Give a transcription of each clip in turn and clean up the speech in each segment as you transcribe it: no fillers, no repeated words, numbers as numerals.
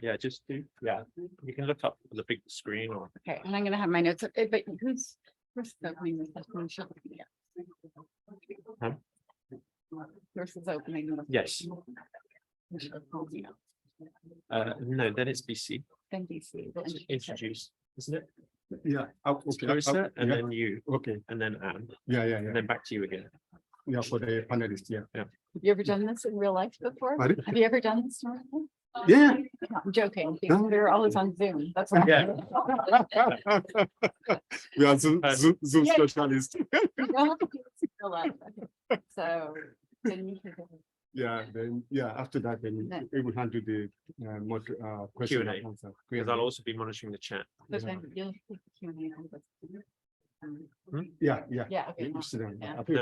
Yeah, just do, yeah, you can look up the big screen or. Okay, and I'm gonna have my notes, but who's opening this? Huh? Versus opening. Yes. No, then it's BC. Then DC. Introduce, isn't it? Yeah. Okay. Clarissa, and yeah. then you, Okay. and then Anne, Yeah. and then back to you again. Yeah. For the panelists. Yeah. Have you ever done this in real life before? Pardon? Have you ever done this? Yeah. No, I'm joking. No. We're always on Zoom. That's why. Yeah. We are Zoom Yeah. specialists. So. then you can- Yeah. Then after that, then Then- we will handle the question Q&A. and answer. Because I'll also be monitoring the chat. but then you'll take the Q&A and go- Yeah. Yeah, okay. You sit down. Yeah. I think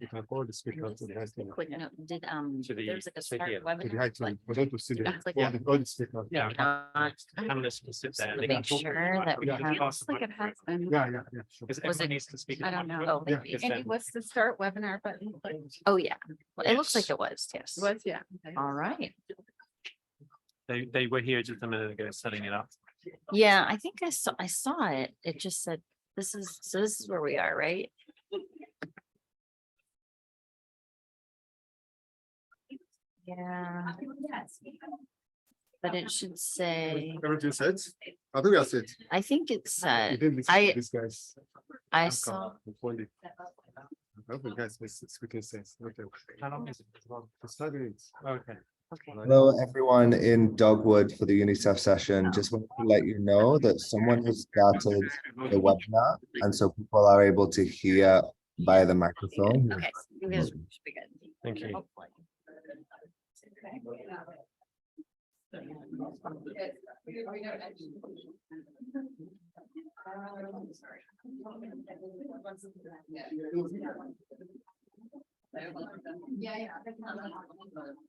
you can call the speaker to the high school. Quick note, did, To the- there's like a to start here. To the webinar, high school. like, For them to see the it's like all the speakers. Yeah. not Panelists can sit there. and they make can talk sure about it. that we can have- pass the Like it has microphone. been. Yeah. Sure. Because Was everyone it- needs to speak. I don't know. Oh, Yeah. maybe. Because And then- it was the start webinar button. Like, it Oh, yeah, well, it looks Yes. like it was, yes. was, yeah. Okay. All right, They were here just a minute ago setting it up. yeah, I think I saw it, it just said, this is where we are, right? Yeah. But it should say, Everything set? I think we are set. I think it We said, didn't listen I- to these guys. I saw, I hope you guys speaking sense. Okay. How long is it? It's 5 minutes. Okay. okay, Hello, everyone in Dogwood for the UNICEF session. Just wanted to let you know that someone has started the webinar, and so people are able to hear via the microphone. okay, you guys should be good. Thank you. Hopefully.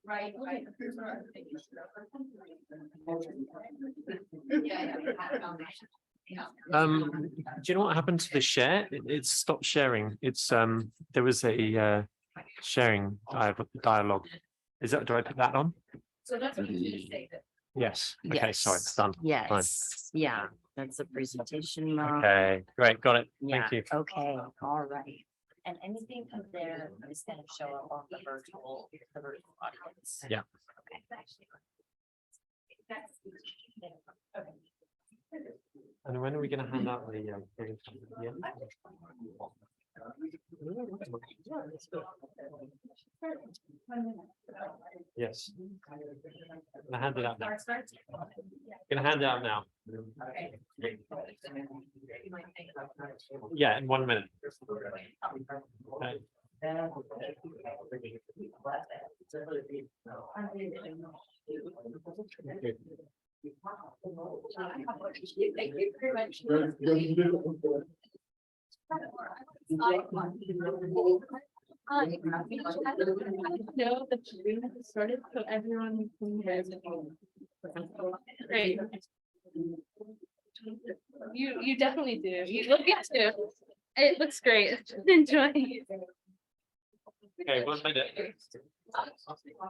Right. Do you know what happened to the share? It stopped sharing. It's there was a sharing dialogue. Is that, do I put that on? So that's what you say that. Yes. Okay, sorry, it's done. Yes, yeah, that's the presentation mode. Okay, great, got it. Yeah, Thank you. okay, all right. And anything from there is gonna show up on the virtual audience. Yeah. Okay. And when are we going to hand out the? Yeah. Yes. Gonna hand it out now. Gonna hand it out now. Yeah, in 1 minute. Okay. Thank you very much. Know that you started, so everyone can hear. Great. You definitely do. You look it too. It looks great. Enjoy. Okay, 1 minute.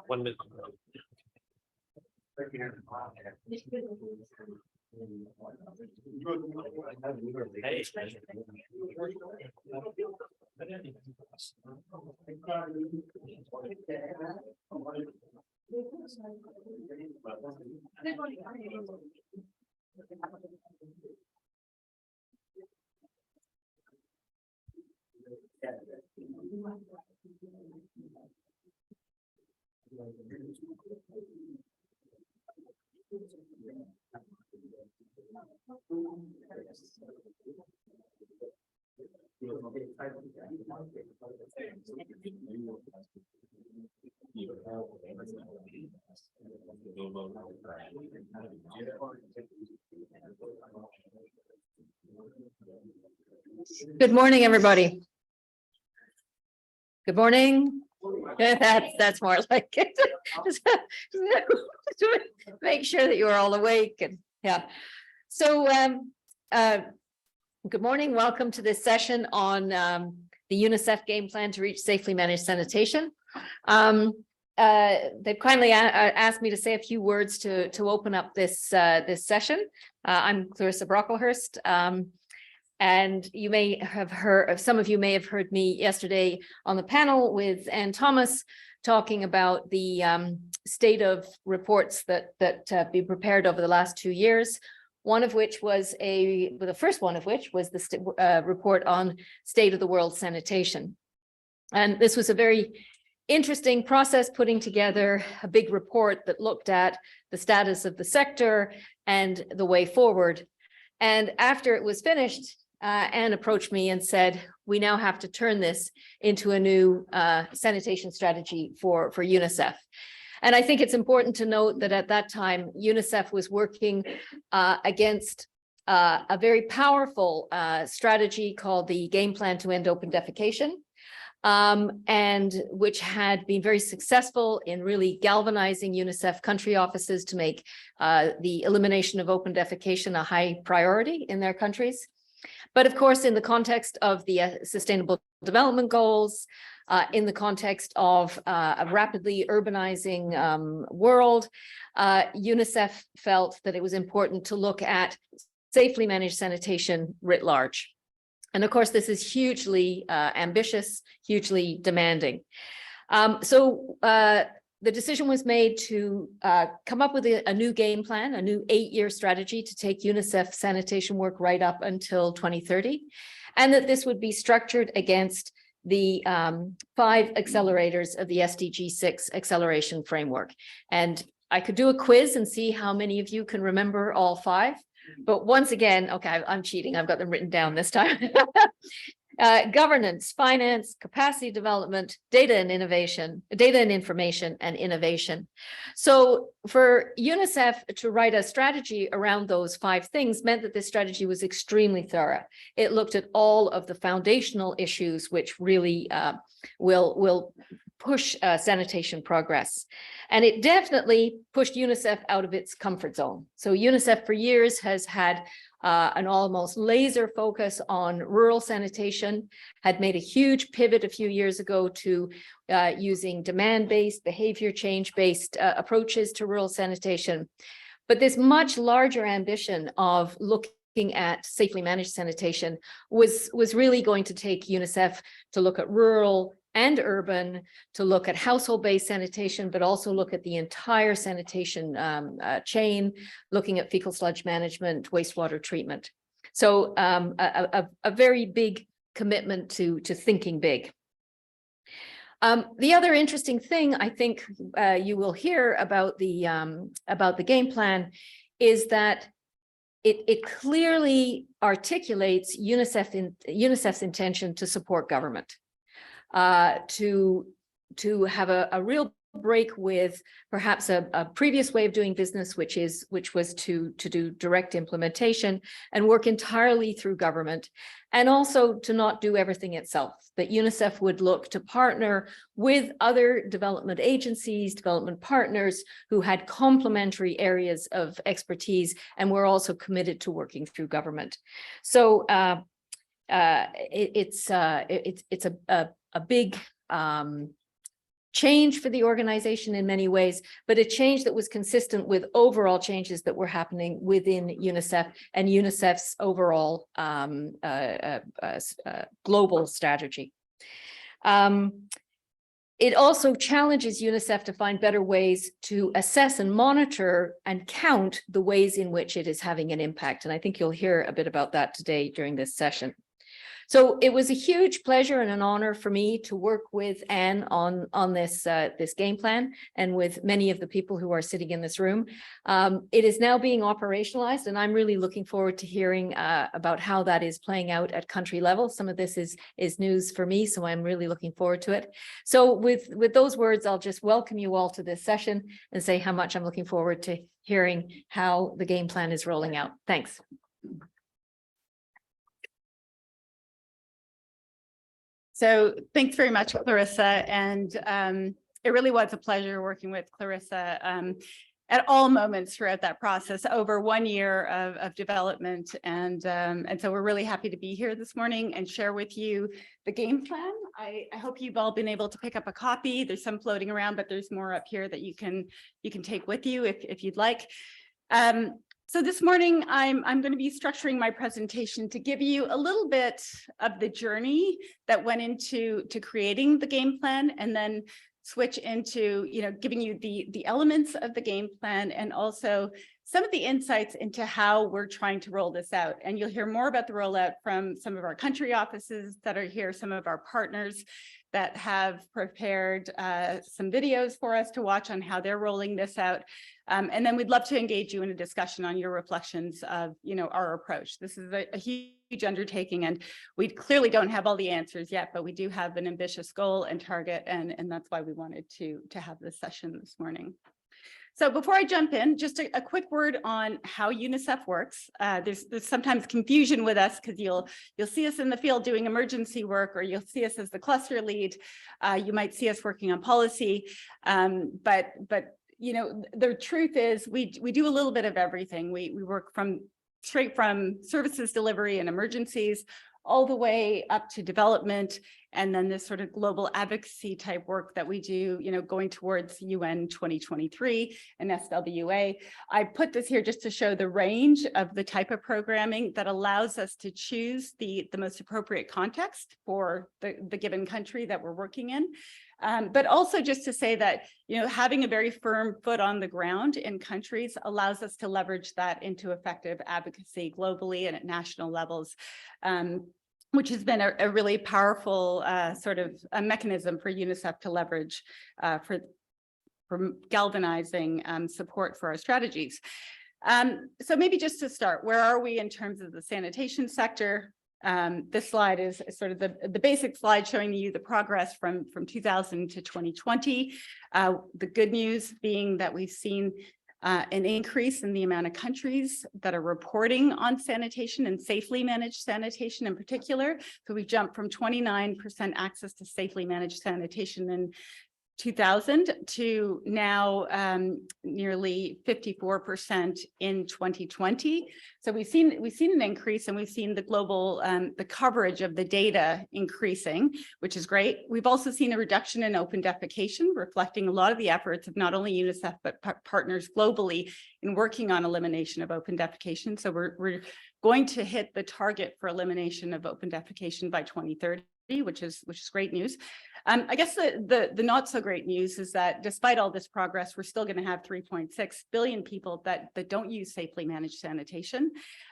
1 minute. Hey. Good morning, everybody. Good morning. That's more like it. Just make sure that you are all awake and yeah. So good morning. Welcome to this session on the UNICEF game plan to reach safely managed sanitation. they've kindly asked me to say a few words to open up this this session. I'm Clarissa Brocklehurst, and you may have heard, some of you may have heard me yesterday on the panel with Ann Thomas talking about the state of reports that have been prepared over the last 2 years. One of which was the first one of which was the report on state of the world sanitation. And this was a very interesting process, putting together a big report that looked at the status of the sector and the way forward. And after it was finished, Anne approached me and said, we now have to turn this into a new sanitation strategy for UNICEF. And I think it's important to note that at that time, UNICEF was working against a very powerful strategy called the Game Plan to End Open Defecation, and which had been very successful in really galvanizing UNICEF country offices to make the elimination of open defecation a high priority in their countries. But of course, in the context of the Sustainable Development Goals, in the context of a rapidly urbanizing world, UNICEF felt that it was important to look at safely managed sanitation writ large. And of course, this is hugely ambitious, hugely demanding. So the decision was made to come up with a new game plan, a new 8-year strategy to take UNICEF sanitation work right up until 2030, and that this would be structured against the 5 accelerators of the SDG 6 acceleration framework. And I could do a quiz and see how many of you can remember all 5. But once again, okay, I'm cheating. I've got them written down this time. Governance, finance, capacity development, data and information, and innovation. So for UNICEF to write a strategy around those 5 things meant that this strategy was extremely thorough. It looked at all of the foundational issues which really will push sanitation progress. And it definitely pushed UNICEF out of its comfort zone. So UNICEF for years has had an almost laser focus on rural sanitation, had made a huge pivot a few years ago to using demand-based, behavior change-based approaches to rural sanitation. But this much larger ambition of looking at safely managed sanitation was really going to take UNICEF to look at rural and urban, to look at household-based sanitation, but also look at the entire sanitation chain, looking at fecal sludge management, wastewater treatment. So a very big commitment to thinking big. The other interesting thing I think you will hear about the game plan is that it clearly articulates UNICEF's intention to support government. To have a real break with perhaps a previous way of doing business, which was to do direct implementation and work entirely through government, and also to not do everything itself. That UNICEF would look to partner with other development agencies, development partners who had complementary areas of expertise and were also committed to working through government. So it's a big change for the organization in many ways, but a change that was consistent with overall changes that were happening within UNICEF and UNICEF's overall global strategy. It also challenges UNICEF to find better ways to assess and monitor and count the ways in which it is having an impact. And I think you'll hear a bit about that today during this session. So it was a huge pleasure and an honor for me to work with Anne on this game plan and with many of the people who are sitting in this room. It is now being operationalized, and I'm really looking forward to hearing about how that is playing out at country level. Some of this is news for me, so I'm really looking forward to it. So with those words, I'll just welcome you all to this session and say how much I'm looking forward to hearing how the game plan is rolling out. Thanks. So thanks very much, Clarissa. And it really was a pleasure working with Clarissa at all moments throughout that process, over 1 year of development. And so we're really happy to be here this morning and share with you the game plan. I hope you've all been able to pick up a copy. There's some floating around, but there's more up here that you can take with you if you'd like. So this morning, I'm going to be structuring my presentation to give you a little bit of the journey that went into creating the game plan, and then switch into, giving you the elements of the game plan, and also some of the insights into how we're trying to roll this out. And you'll hear more about the rollout from some of our country offices that are here, some of our partners that have prepared some videos for us to watch on how they're rolling this out. And then we'd love to engage you in a discussion on your reflections of, our approach. This is a huge undertaking, and we clearly don't have all the answers yet, but we do have an ambitious goal and target, and that's why we wanted to have this session this morning. So before I jump in, just a quick word on how UNICEF works. There's sometimes confusion with us because you'll see us in the field doing emergency work, or you'll see us as the cluster lead. You might see us working on policy, but the truth is we do a little bit of everything. We work straight from services delivery and emergencies all the way up to development, and then this sort of global advocacy type work that we do, going towards UN 2023 and SWA. I put this here just to show the range of the type of programming that allows us to choose the most appropriate context for the given country that we're working in. But also just to say that, having a very firm foot on the ground in countries allows us to leverage that into effective advocacy globally and at national levels, which has been a really powerful sort of a mechanism for UNICEF to leverage for galvanizing support for our strategies. So maybe just to start, where are we in terms of the sanitation sector? This slide is sort of the basic slide showing you the progress from 2000 to 2020. The good news being that we've seen an increase in the amount of countries that are reporting on sanitation and safely managed sanitation in particular. So we jumped from 29% access to safely managed sanitation in 2000 to now nearly 54% in 2020. So we've seen an increase, and we've seen the global the coverage of the data increasing, which is great. We've also seen a reduction in open defecation, reflecting a lot of the efforts of not only UNICEF but partners globally in working on elimination of open defecation. So we're going to hit the target for elimination of open defecation by 2030. Which is great news. I guess the not so great news is that despite all this progress, we're still going to have 3.6 billion people that don't use safely managed sanitation.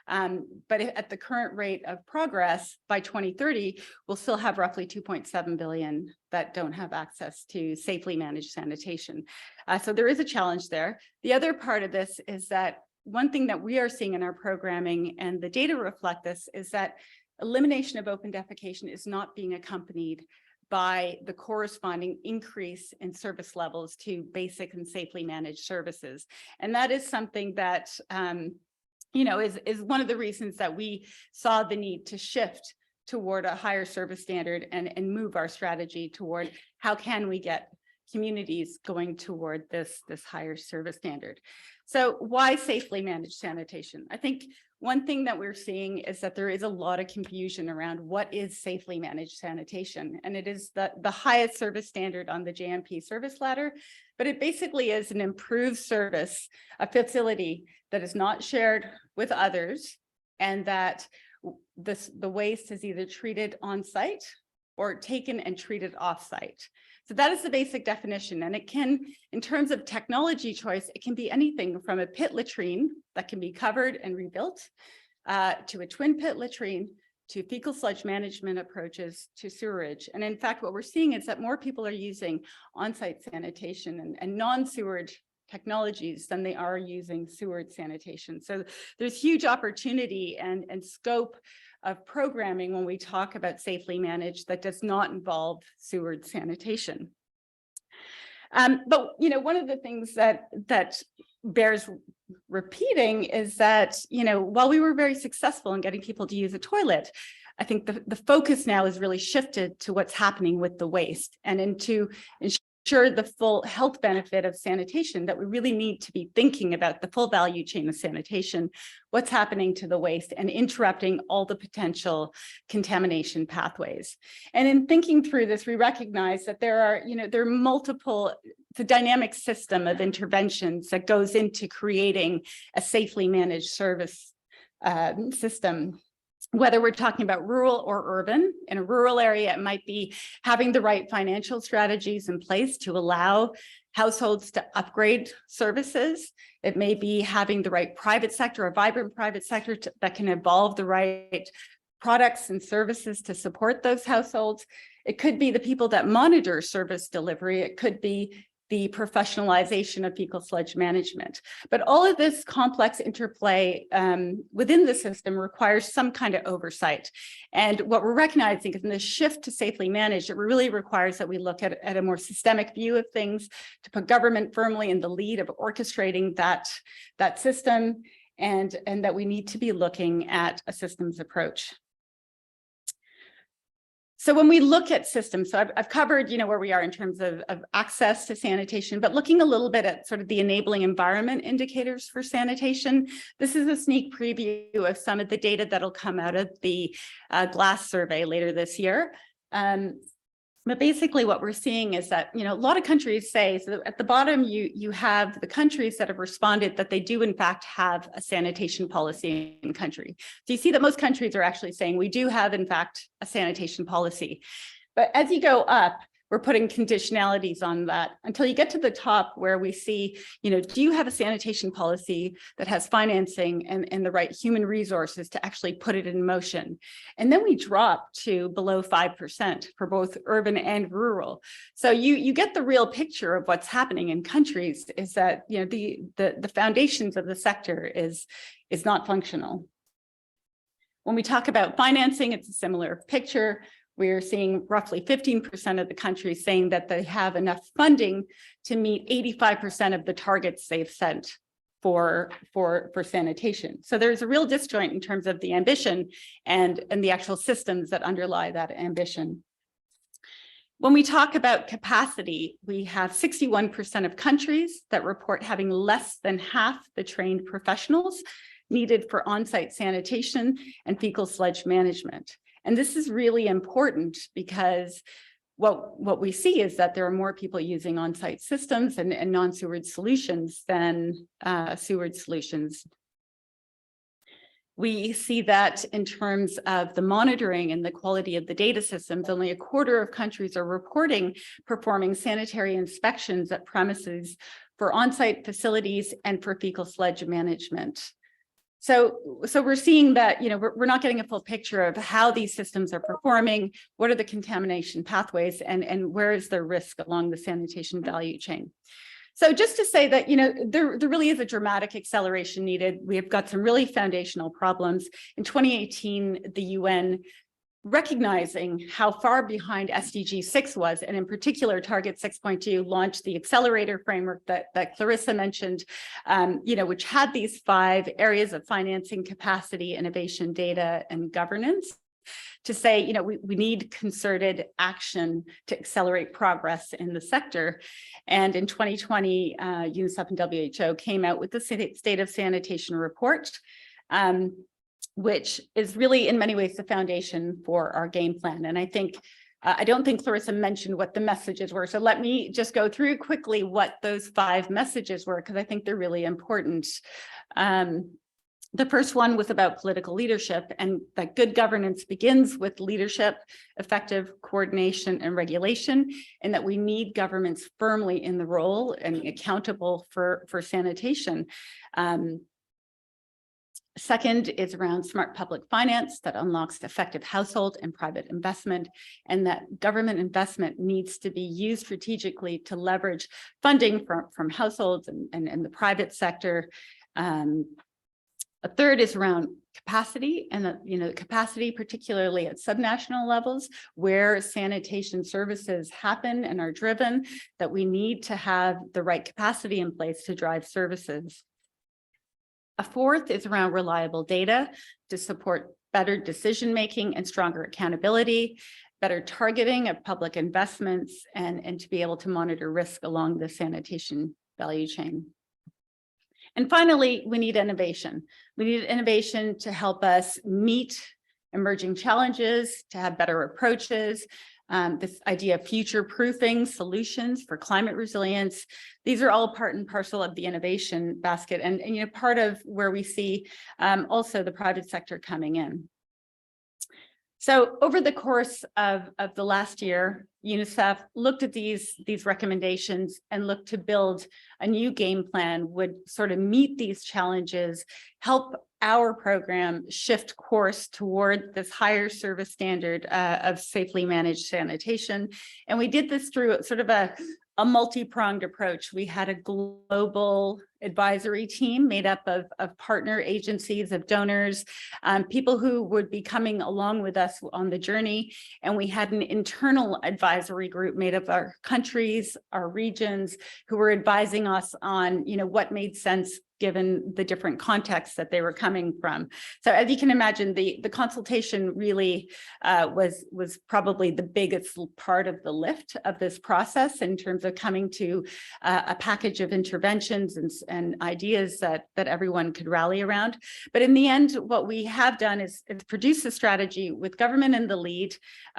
But at the current rate of progress, by 2030, we'll still have roughly 2.7 billion that don't have access to safely managed sanitation. So there is a challenge there. The other part of this is that one thing that we are seeing in our programming, and the data reflect this, is that elimination of open defecation is not being accompanied by the corresponding increase in service levels to basic and safely managed services. And that is something that, is one of the reasons that we saw the need to shift toward a higher service standard and move our strategy toward how can we get communities going toward this higher service standard. So why safely managed sanitation? I think one thing that we're seeing is that there is a lot of confusion around what is safely managed sanitation. And it is the highest service standard on the JMP service ladder, but it basically is an improved service, a facility that is not shared with others, and that the waste is either treated on site or taken and treated off site. So that is the basic definition. And it can, in terms of technology choice, it can be anything from a pit latrine that can be covered and rebuilt to a twin pit latrine, to fecal sludge management approaches, to sewerage. And in fact, what we're seeing is that more people are using on-site sanitation and non-sewage technologies than they are using sewered sanitation. So there's huge opportunity and scope of programming when we talk about safely managed that does not involve sewered sanitation. But one of the things that bears repeating is that while we were very successful in getting people to use a toilet, I think the focus now is really shifted to what's happening with the waste and into ensure the full health benefit of sanitation, that we really need to be thinking about the full value chain of sanitation, what's happening to the waste, and interrupting all the potential contamination pathways. And in thinking through this, we recognize that there are multiple, it's a dynamic system of interventions that goes into creating a safely managed service system. Whether we're talking about rural or urban. In a rural area, it might be having the right financial strategies in place to allow households to upgrade services. It may be having the right private sector, a vibrant private sector that can evolve the right products and services to support those households. It could be the people that monitor service delivery. It could be the professionalization of fecal sludge management. But all of this complex interplay within the system requires some kind of oversight. And what we're recognizing is in this shift to safely managed, it really requires that we look at a more systemic view of things, to put government firmly in the lead of orchestrating that system, and that we need to be looking at a systems approach. So when we look at systems, so I've covered, where we are in terms of access to sanitation, but looking a little bit at sort of the enabling environment indicators for sanitation. This is a sneak preview of some of the data that'll come out of the GLASS survey later this year. But basically what we're seeing is that, a lot of countries say, so at the bottom, you have the countries that have responded that they do in fact have a sanitation policy in country. So you see that most countries are actually saying we do have in fact a sanitation policy. But as you go up, we're putting conditionalities on that until you get to the top where we see, do you have a sanitation policy that has financing and the right human resources to actually put it in motion? And then we drop to below 5% for both urban and rural. So you get the real picture of what's happening in countries is that, the foundations of the sector is not functional. When we talk about financing, it's a similar picture. We're seeing roughly 15% of the countries saying that they have enough funding to meet 85% of the targets they've set for sanitation. So there's a real disjoint in terms of the ambition and the actual systems that underlie that ambition. When we talk about capacity, we have 61% of countries that report having less than half the trained professionals needed for on-site sanitation and fecal sludge management. And this is really important because what we see is that there are more people using on-site systems and non-sewered solutions than sewered solutions. We see that in terms of the monitoring and the quality of the data systems, only a quarter of countries are reporting performing sanitary inspections at premises for on-site facilities and for fecal sludge management. So we're seeing that, we're not getting a full picture of how these systems are performing, what are the contamination pathways, and where is the risk along the sanitation value chain. So just to say that, there really is a dramatic acceleration needed. We have got some really foundational problems. In 2018, the UN, recognizing how far behind SDG 6 was, and in particular Target 6.2 launched the accelerator framework that Clarissa mentioned, which had these 5 areas of financing, capacity, innovation, data, and governance, to say, we need concerted action to accelerate progress in the sector. And in 2020, UNICEF and WHO came out with the State of Sanitation report, which is really in many ways the foundation for our game plan. And I think, I don't think Clarissa mentioned what the messages were. So let me just go through quickly what those 5 messages were, because I think they're really important. The first one was about political leadership, and that good governance begins with leadership, effective coordination and regulation, and that we need governments firmly in the role and accountable for sanitation. Second is around smart public finance that unlocks effective household and private investment, and that government investment needs to be used strategically to leverage funding from households and the private sector. A third is around capacity, and that, capacity, particularly at subnational levels where sanitation services happen and are driven, that we need to have the right capacity in place to drive services. A fourth is around reliable data to support better decision-making and stronger accountability. better targeting of public investments, and to be able to monitor risk along the sanitation value chain. And finally, we need innovation. We need innovation to help us meet emerging challenges, to have better approaches, this idea of future-proofing solutions for climate resilience. These are all part and parcel of the innovation basket, and you know, part of where we see also the private sector coming in. So over the course of the last year, UNICEF looked at these recommendations and looked to build a new game plan, would sort of meet these challenges, help our program shift course toward this higher service standard of safely managed sanitation. And we did this through sort of a multi-pronged approach. We had a global advisory team made up of partner agencies, of donors, people who would be coming along with us on the journey. And we had an internal advisory group made up of our countries, our regions, who were advising us on, you know, what made sense given the different contexts that they were coming from. So as you can imagine, the consultation really was probably the biggest part of the lift of this process in terms of coming to a package of interventions and ideas that everyone could rally around. But in the end, what we have done is produce a strategy with government in the lead.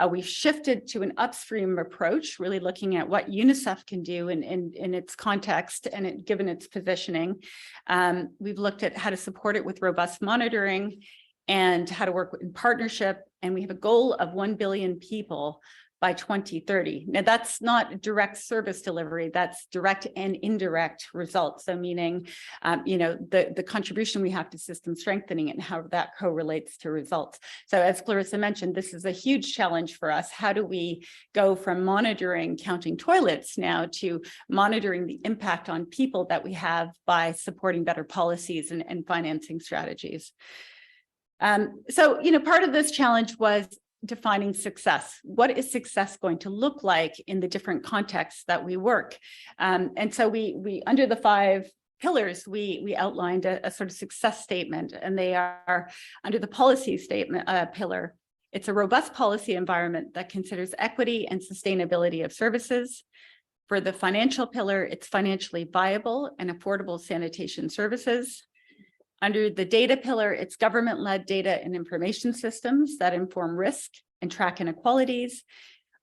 We've shifted to an upstream approach, really looking at what UNICEF can do in its context and given its positioning. We've looked at how to support it with robust monitoring and how to work in partnership. And we have a goal of 1 billion people by 2030. Now, that's not direct service delivery, that's direct and indirect results. So meaning, you know, the contribution we have to system strengthening and how that correlates to results. So as Clarissa mentioned, this is a huge challenge for us. How do we go from monitoring counting toilets now to monitoring the impact on people that we have by supporting better policies and financing strategies? So, you know, part of this challenge was defining success. What is success going to look like in the different contexts that we work? And so we under the 5 pillars, we outlined a sort of success statement, and they are under the policy statement pillar. It's a robust policy environment that considers equity and sustainability of services. For the financial pillar, it's financially viable and affordable sanitation services. Under the data pillar, it's government-led data and information systems that inform risk and track inequalities.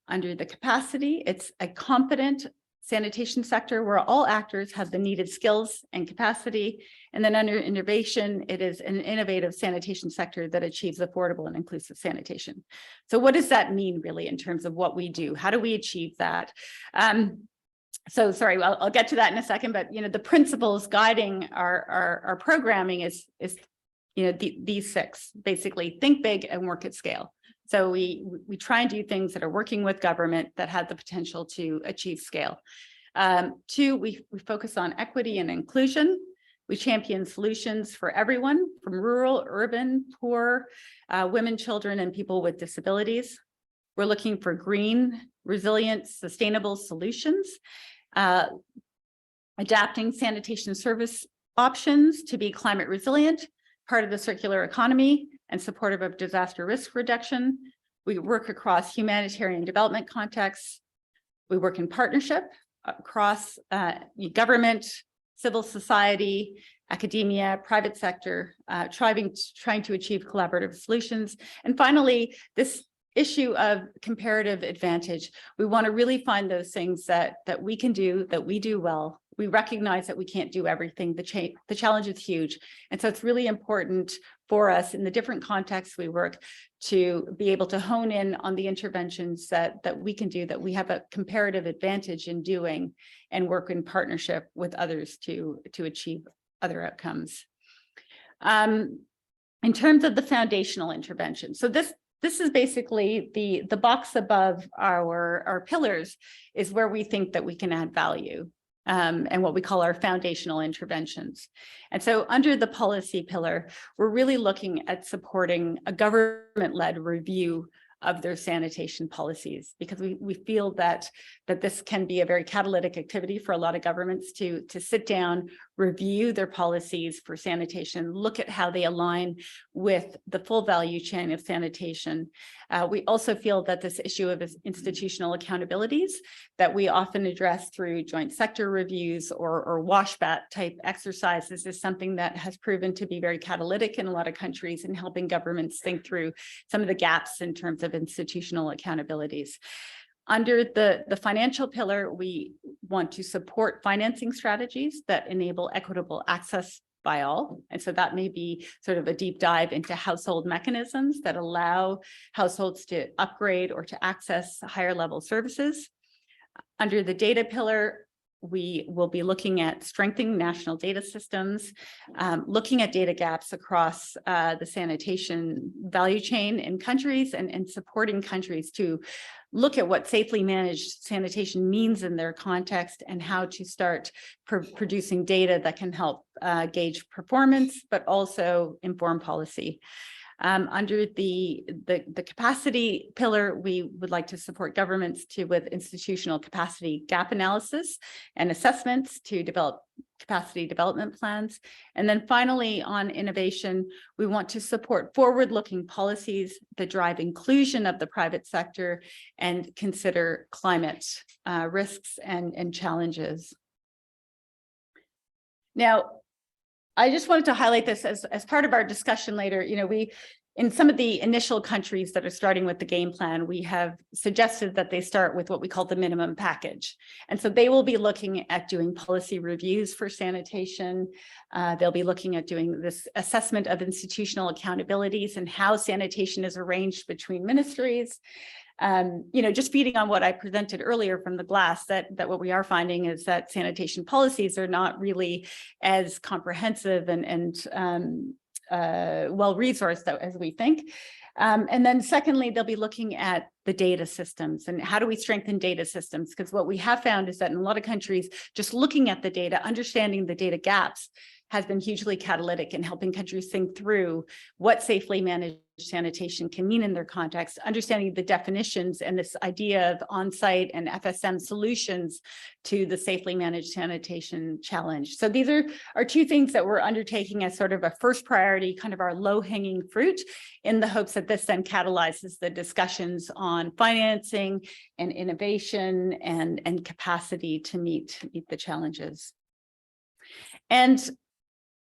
Under the capacity, it's a competent sanitation sector where all actors have the needed skills and capacity. And then under innovation, it is an innovative sanitation sector that achieves affordable and inclusive sanitation. So what does that mean really in terms of what we do? How do we achieve that? So sorry, I'll get to that in a second, but you know, the principles guiding our programming is you know, these 6, basically think big and work at scale. So we try and do things that are working with government that have the potential to achieve scale. 2, we focus on equity and inclusion. We champion solutions for everyone from rural, urban, poor, women, children, and people with disabilities. We're looking for green, resilient, sustainable solutions. Adapting sanitation service options to be climate resilient, part of the circular economy, and supportive of disaster risk reduction. We work across humanitarian development contexts. We work in partnership across government, civil society, academia, private sector, trying to achieve collaborative solutions. And finally, this issue of comparative advantage. We want to really find those things that we can do, that we do well. We recognize that we can't do everything. The challenge is huge. And so it's really important for us in the different contexts we work to be able to hone in on the interventions that we can do, that we have a comparative advantage in doing, and work in partnership with others to achieve other outcomes. In terms of the foundational intervention, so this is basically the box above our pillars is where we think that we can add value, and what we call our foundational interventions. And so under the policy pillar, we're really looking at supporting a government-led review of their sanitation policies, because we feel that this can be a very catalytic activity for a lot of governments to sit down, review their policies for sanitation, look at how they align with the full value chain of sanitation. We also feel that this issue of institutional accountabilities that we often address through joint sector reviews or washbat type exercises is something that has proven to be very catalytic in a lot of countries in helping governments think through some of the gaps in terms of institutional accountabilities. Under the financial pillar, we want to support financing strategies that enable equitable access by all. And so that may be sort of a deep dive into household mechanisms that allow households to upgrade or to access higher level services. Under the data pillar, we will be looking at strengthening national data systems, looking at data gaps across the sanitation value chain in countries and supporting countries to look at what safely managed sanitation means in their context and how to start producing data that can help gauge performance, but also inform policy. Under the capacity pillar, we would like to support governments with institutional capacity gap analysis and assessments to develop capacity development plans. And then finally, on innovation, we want to support forward-looking policies that drive inclusion of the private sector and consider climate risks and challenges. Now, I just wanted to highlight this as part of our discussion later. You know, in some of the initial countries that are starting with the game plan, we have suggested that they start with what we call the minimum package. And so they will be looking at doing policy reviews for sanitation. They'll be looking at doing this assessment of institutional accountabilities and how sanitation is arranged between ministries. You know, just feeding on what I presented earlier from the glass, that what we are finding is that sanitation policies are not really as comprehensive and well-resourced as we think. And then secondly, they'll be looking at the data systems and how do we strengthen data systems? Because what we have found is that in a lot of countries, just looking at the data, understanding the data gaps has been hugely catalytic in helping countries think through what safely managed sanitation can mean in their context, understanding the definitions and this idea of on-site and FSM solutions to the safely managed sanitation challenge. So these are two things that we're undertaking as sort of a first priority, kind of our low-hanging fruit, in the hopes that this then catalyzes the discussions on financing and innovation and capacity to meet the challenges. And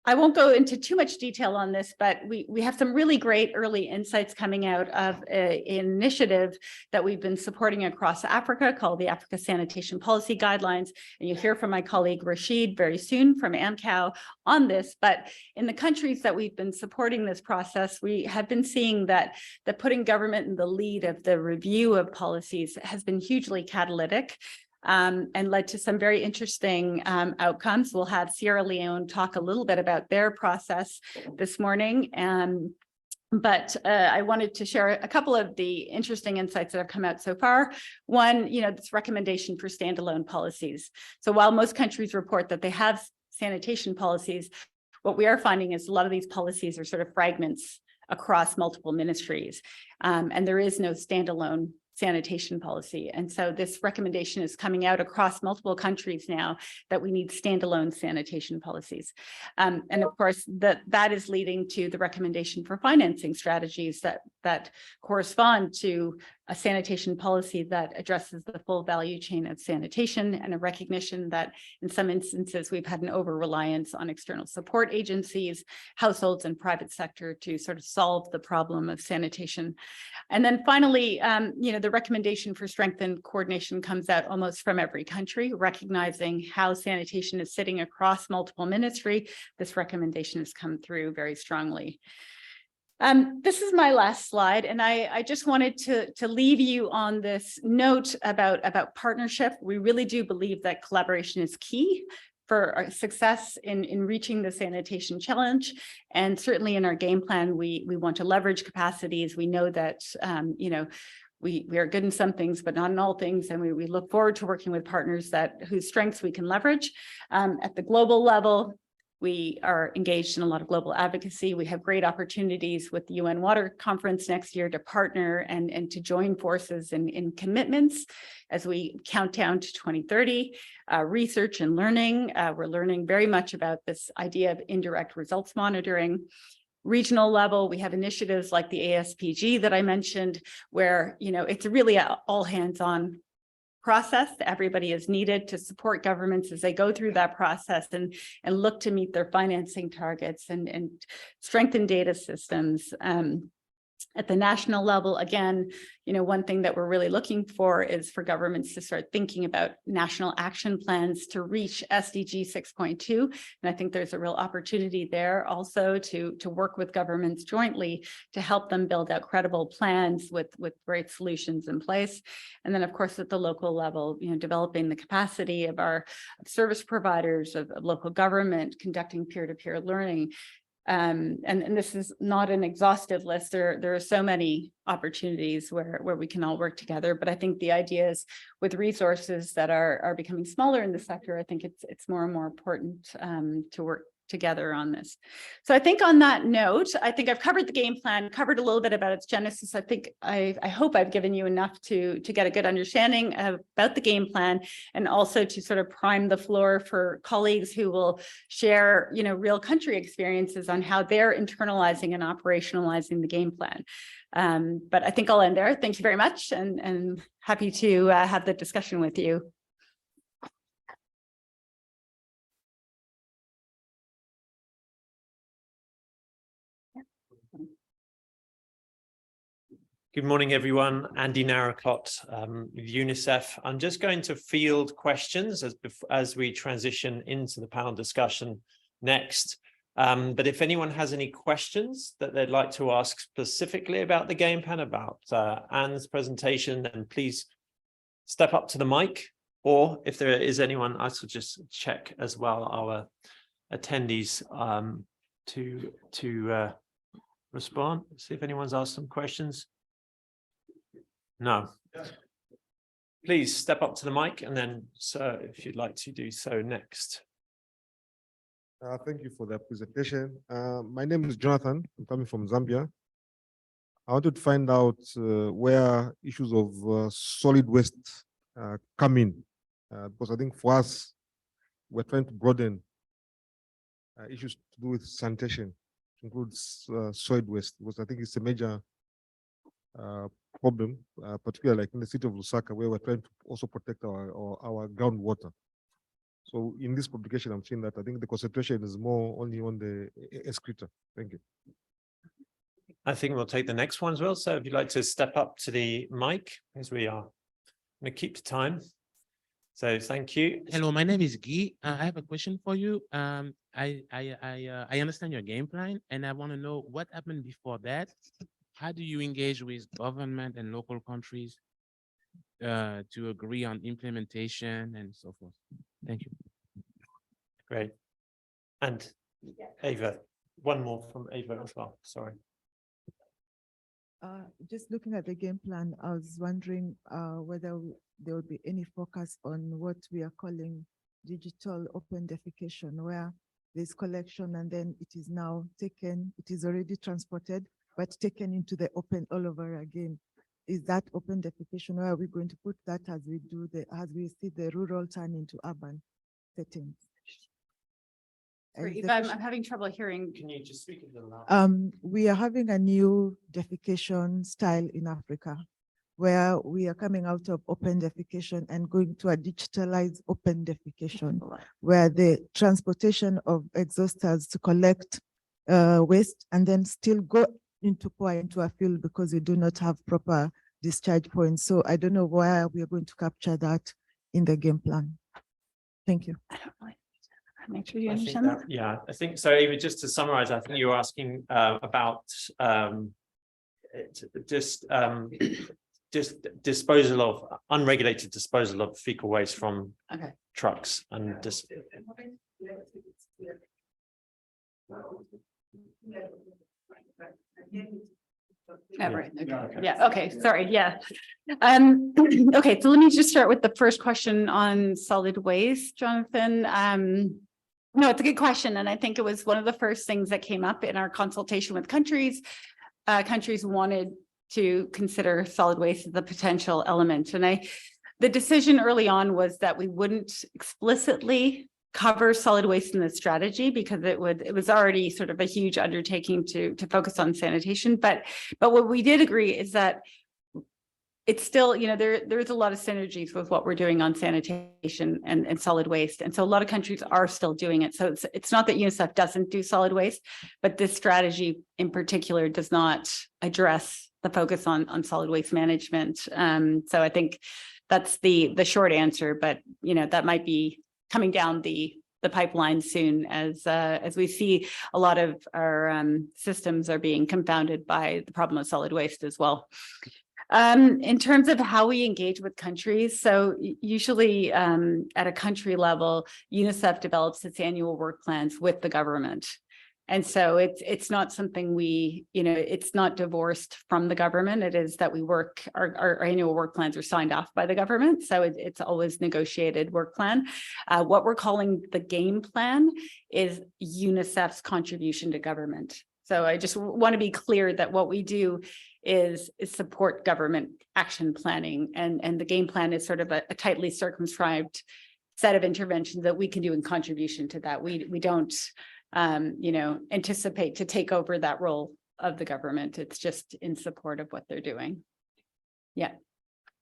I won't go into too much detail on this, but we have some really great early insights coming out of an initiative that we've been supporting across Africa called the Africa Sanitation Policy Guidelines. And you'll hear from my colleague Rashid very soon from AMCOW on this. But in the countries that we've been supporting this process, we have been seeing that putting government in the lead of the review of policies has been hugely catalytic. And led to some very interesting outcomes. We'll have Sierra Leone talk a little bit about their process this morning. But I wanted to share a couple of the interesting insights that have come out so far. One, you know, this recommendation for standalone policies. So while most countries report that they have sanitation policies, what we are finding is a lot of these policies are sort of fragments across multiple ministries, and there is no standalone sanitation policy. And so this recommendation is coming out across multiple countries now that we need standalone sanitation policies. And of course, that is leading to the recommendation for financing strategies that correspond to a sanitation policy that addresses the full value chain of sanitation, and a recognition that in some instances we've had an over-reliance on external support agencies, households, and private sector to sort of solve the problem of sanitation. And then finally, you know, the recommendation for strengthened coordination comes out almost from every country, recognizing how sanitation is sitting across multiple ministry. This recommendation has come through very strongly. This is my last slide, and I just wanted to leave you on this note about partnership. We really do believe that collaboration is key for our success in reaching the sanitation challenge. And certainly in our game plan, we want to leverage capacities. We know that, you know, we are good in some things, but not in all things. And we look forward to working with partners whose strengths we can leverage. At the global level, We are engaged in a lot of global advocacy. We have great opportunities with the UN Water Conference next year to partner and to join forces in commitments as we count down to 2030. Research and learning. We're learning very much about this idea of indirect results monitoring. Regional level, we have initiatives like the ASPG that I mentioned, where, you know, it's really a all hands on process. Everybody is needed to support governments as they go through that process and look to meet their financing targets and strengthen data systems. At the national level, again, you know, one thing that we're really looking for is for governments to start thinking about national action plans to reach SDG 6.2. And I think there's a real opportunity there also to work with governments jointly to help them build out credible plans with great solutions in place. And then, of course, at the local level, you know, developing the capacity of our service providers, of local government, conducting peer-to-peer learning. And this is not an exhaustive list. There are so many opportunities where we can all work together. But I think the idea is with resources that are becoming smaller in the sector, I think it's more and more important to work together on this. So I think on that note, I think I've covered the game plan, covered a little bit about its genesis. I think I hope I've given you enough to get a good understanding about the game plan, and also to sort of prime the floor for colleagues who will share, you know, real country experiences on how they're internalizing and operationalizing the game plan. But I think I'll end there. Thank you very much, and happy to have the discussion with you. Good morning, everyone. Andy Narracott with UNICEF. I'm just going to field questions as we transition into the panel discussion next. But if anyone has any questions that they'd like to ask specifically about the game plan, about Anne's presentation, then please step up to the mic. Or if there is anyone, I should just check as well our attendees to respond. See if anyone's asked some questions. No. Please step up to the mic, and then, sir, if you'd like to do so next. Thank you for that presentation. My name is Jonathan. I'm coming from Zambia. I wanted to find out where issues of solid waste come in, because I think for us, we're trying to broaden issues to do with sanitation, which includes solid waste, because I think it's a major problem, particularly like in the city of Lusaka, where we're trying to also protect our groundwater. So in this publication, I'm seeing that I think the concentration is more only on the excreta. Thank you. I think we'll take the next one as well. So if you'd like to step up to the mic, as we are going to keep the time. So thank you. Hello, my name is Guy. I have a question for you. I understand your game plan, and I want to know what happened before that. How do you engage with government and local countries to agree on implementation and so forth? Thank you. Great. And Ava, one more from Ava as well. Sorry. Just looking at the game plan, I was wondering whether there would be any focus on what we are calling digital open defecation, where there's collection and then it is now taken, it is already transported, but taken into the open all over again. Is that open defecation? Where are we going to put that as we see the rural turn into urban settings? Sorry, Eva, I'm having trouble hearing. Can you just speak a little louder? We are having a new defecation style in Africa, where we are coming out of open defecation and going to a digitalized open defecation, where the transportation of exhausters to collect waste and then still go pour into a field because we do not have proper discharge points. So I don't know where we are going to capture that in the game plan. Thank you. I don't really make sure you I think understand that. Yeah, I think so. Ava, just to summarize, I think you were asking about just disposal of unregulated disposal of fecal waste from trucks and just. Right. Okay. Yeah. Okay. Sorry. Yeah. Okay. So let me just start with the first question on solid waste, Jonathan. No, it's a good question. And I think it was one of the first things that came up in our consultation with countries. Countries wanted to consider solid waste as a potential element. And the decision early on was that we wouldn't explicitly cover solid waste in the strategy because it was already sort of a huge undertaking to focus on sanitation. But what we did agree is that it's still, you know, there's a lot of synergies with what we're doing on sanitation and solid waste. And so a lot of countries are still doing it. So it's not that UNICEF doesn't do solid waste, but this strategy in particular does not address the focus on solid waste management. So I think that's the short answer, but you know, that might be coming down the pipeline soon as we see a lot of our systems are being confounded by the problem of solid waste as well. In terms of how we engage with countries, so usually at a country level, UNICEF develops its annual work plans with the government. And so it's not something we, you know, it's not divorced from the government. It is that we work, our annual work plans are signed off by the government. So it's always negotiated work plan. What we're calling the game plan is UNICEF's contribution to government. So I just want to be clear that what we do is support government action planning, and the game plan is sort of a tightly circumscribed set of interventions that we can do in contribution to that. We don't you know, anticipate to take over that role of the government. It's just in support of what they're doing. Yeah.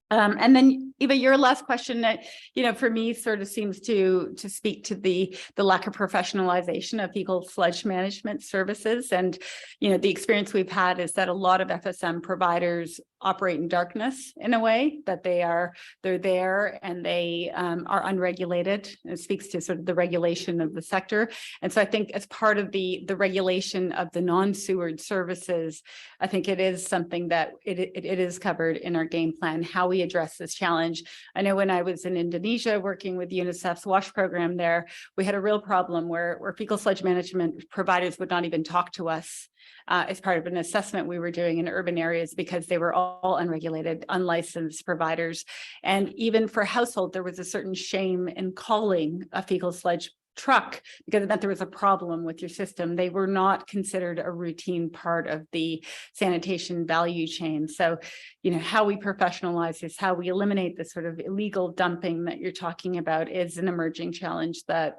And then Eva, your last question that, you know, for me sort of seems to speak to the lack of professionalization of fecal sludge management services. And, you know, the experience we've had is that a lot of FSM providers operate in darkness in a way that they're there and they are unregulated. It speaks to sort of the regulation of the sector. And so I think as part of the regulation of the non-sewered services, I think it is something that it is covered in our game plan, how we address this challenge. I know when I was in Indonesia working with UNICEF's WASH program there, we had a real problem where fecal sludge management providers would not even talk to us as part of an assessment we were doing in urban areas because they were all unregulated, unlicensed providers. And even for household, there was a certain shame in calling a fecal sludge truck because it meant there was a problem with your system. They were not considered a routine part of the sanitation value chain. So, you know, how we professionalize this, how we eliminate the sort of illegal dumping that you're talking about is an emerging challenge that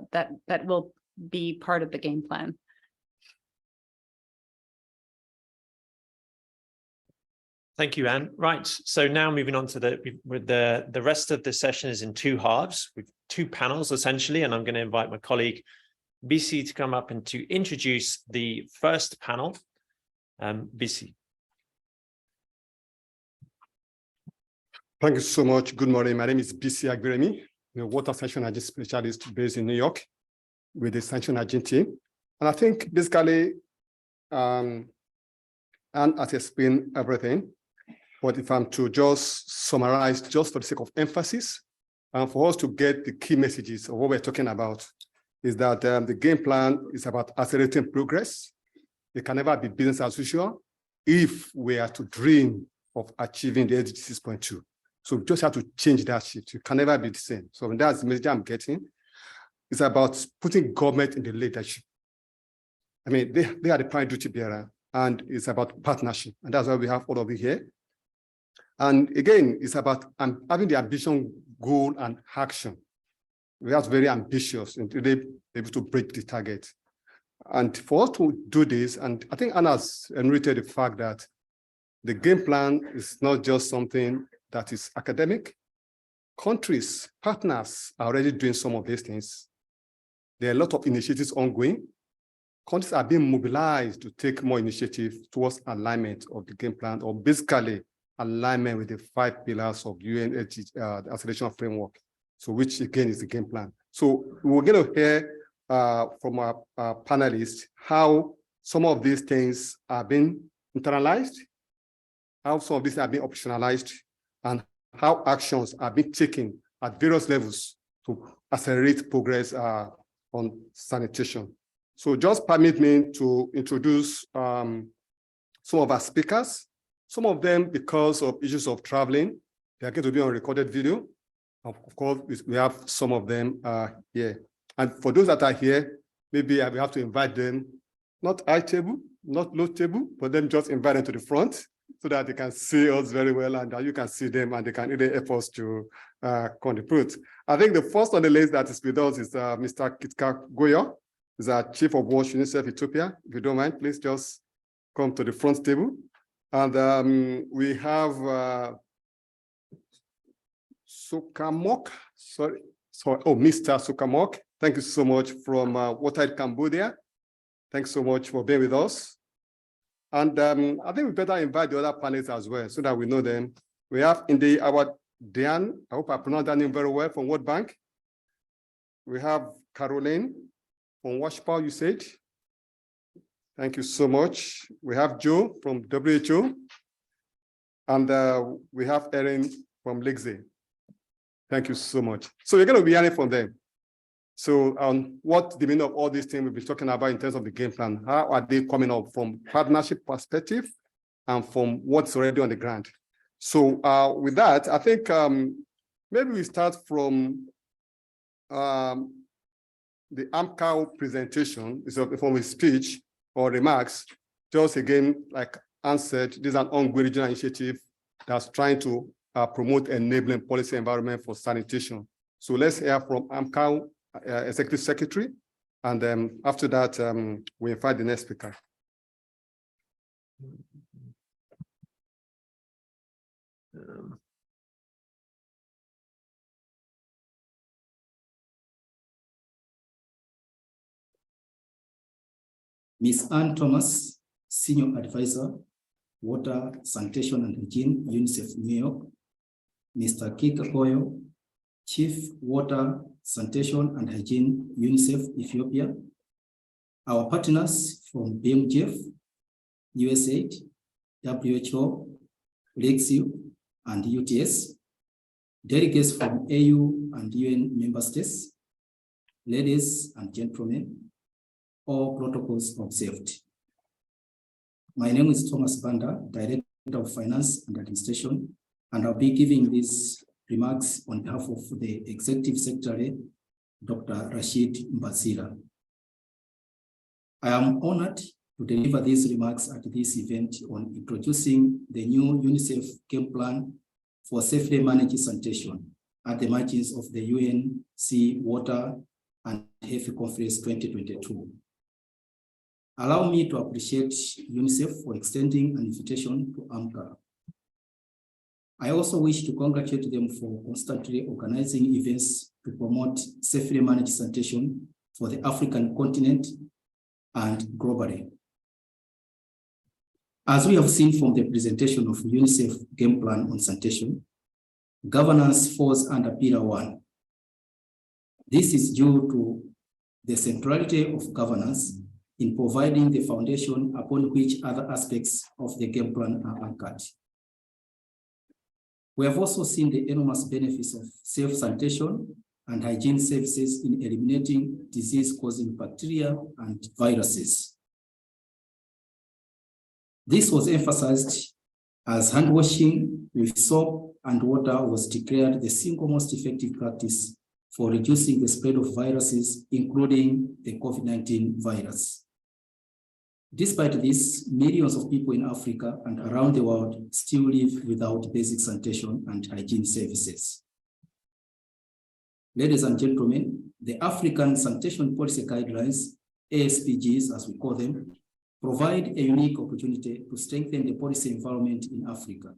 will be part of the game plan. Thank you, Anne. Right, so now moving on to the rest of the session is in two halves with two panels essentially, and I'm going to invite my colleague BC to come up and to introduce the first panel. BC. Thank you so much. Good morning. My name is BC Agberemi, water sanction agent specialist based in New York with the sanction agent team. And I think basically, Anne has explained everything. But if I'm to just summarize, just for the sake of emphasis, and for us to get the key messages of what we're talking about, is that the game plan is about accelerating progress. It can never be business as usual if we are to dream of achieving the SDG 6.2. So we just have to change that shift. It can never be the same. So that's the message I'm getting. It's about putting government in the leadership. I mean, they are the prime duty bearer, and it's about partnership. And that's why we have all of you here. And again, it's about having the ambition, goal, and action. We are very ambitious and really able to break the target. And for us to do this, and I think Anna has enumerated the fact that the game plan is not just something that is academic. Countries, partners are already doing some of these things. There are a lot of initiatives ongoing. Countries are being mobilized to take more initiative towards alignment of the game plan, or basically alignment with the 5 pillars of UN acceleration framework. So which again is the game plan. So we're going to hear from our panelists how some of these things are being internalized, how some of these are being operationalized, and how actions are being taken at various levels to accelerate progress on sanitation. So just permit me to introduce some of our speakers. Some of them, because of issues of traveling, they are going to be on recorded video. Of course, we have some of them here. And for those that are here, maybe I will have to invite them, not high table, not low table, but then just invite them to the front so that they can see us very well and that you can see them and they can really help us to contribute. I think the first on the list that is with us is Mr. Kitka Goyo, who's our Chief of Watch UNICEF Ethiopia. If you don't mind, please just come to the front table. And we have Sukamok, Mr. Sukamok. Thank you so much from Waterhead, Cambodia. Thanks so much for being with us. And I think we better invite the other panelists as well so that we know them. We have our Diane, I hope I pronounced that name very well, from World Bank. We have Caroline from Washpower Usage. Thank you so much. We have Joe from WHO. And we have Erin from Lexi. Thank you so much. So we're going to be hearing from them. So what the meaning of all these things we'll be talking about in terms of the game plan, how are they coming up from partnership perspective and from what's already on the ground. So with that, I think maybe we start from the AMCAO presentation, from his speech or remarks. Just again, like Anne said, this is an ongoing regional initiative that's trying to promote enabling policy environment for sanitation. So let's hear from AMCAO Executive Secretary, and then after that, we invite the next speaker. Ms. Ann Thomas, Senior Advisor, Water, Sanitation and Hygiene, UNICEF, New York. Mr. Kika Koyo, Chief Water, Sanitation and Hygiene, UNICEF, Ethiopia. Our partners from BMGF, USAID, WHO, Lexi, and UTS. Delegates from AU and UN member states. Ladies and gentlemen, all protocols observed. My name is Thomas Banda, Director of Finance and Administration, and I'll be giving these remarks on behalf of the Executive Secretary, Dr. Rashid Mbazira. I am honored to deliver these remarks at this event on introducing the new UNICEF Game Plan for Safely Managed Sanitation at the margins of the UNC Water and Health Conference 2022. Allow me to appreciate UNICEF for extending an invitation to AMCA. I also wish to congratulate them for constantly organizing events to promote safely managed sanitation for the African continent and globally. As we have seen from the presentation of UNICEF Game Plan on Sanitation, governance falls under Pillar 1. This is due to the centrality of governance in providing the foundation upon which other aspects of the game plan are anchored. We have also seen the enormous benefits of safe sanitation and hygiene services in eliminating disease-causing bacteria and viruses. This was emphasized as hand washing with soap and water was declared the single most effective practice for reducing the spread of viruses, including the COVID-19 virus. Despite this, millions of people in Africa and around the world still live without basic sanitation and hygiene services. Ladies and gentlemen, the African Sanitation Policy Guidelines, ASPGs as we call them, provide a unique opportunity to strengthen the policy environment in Africa.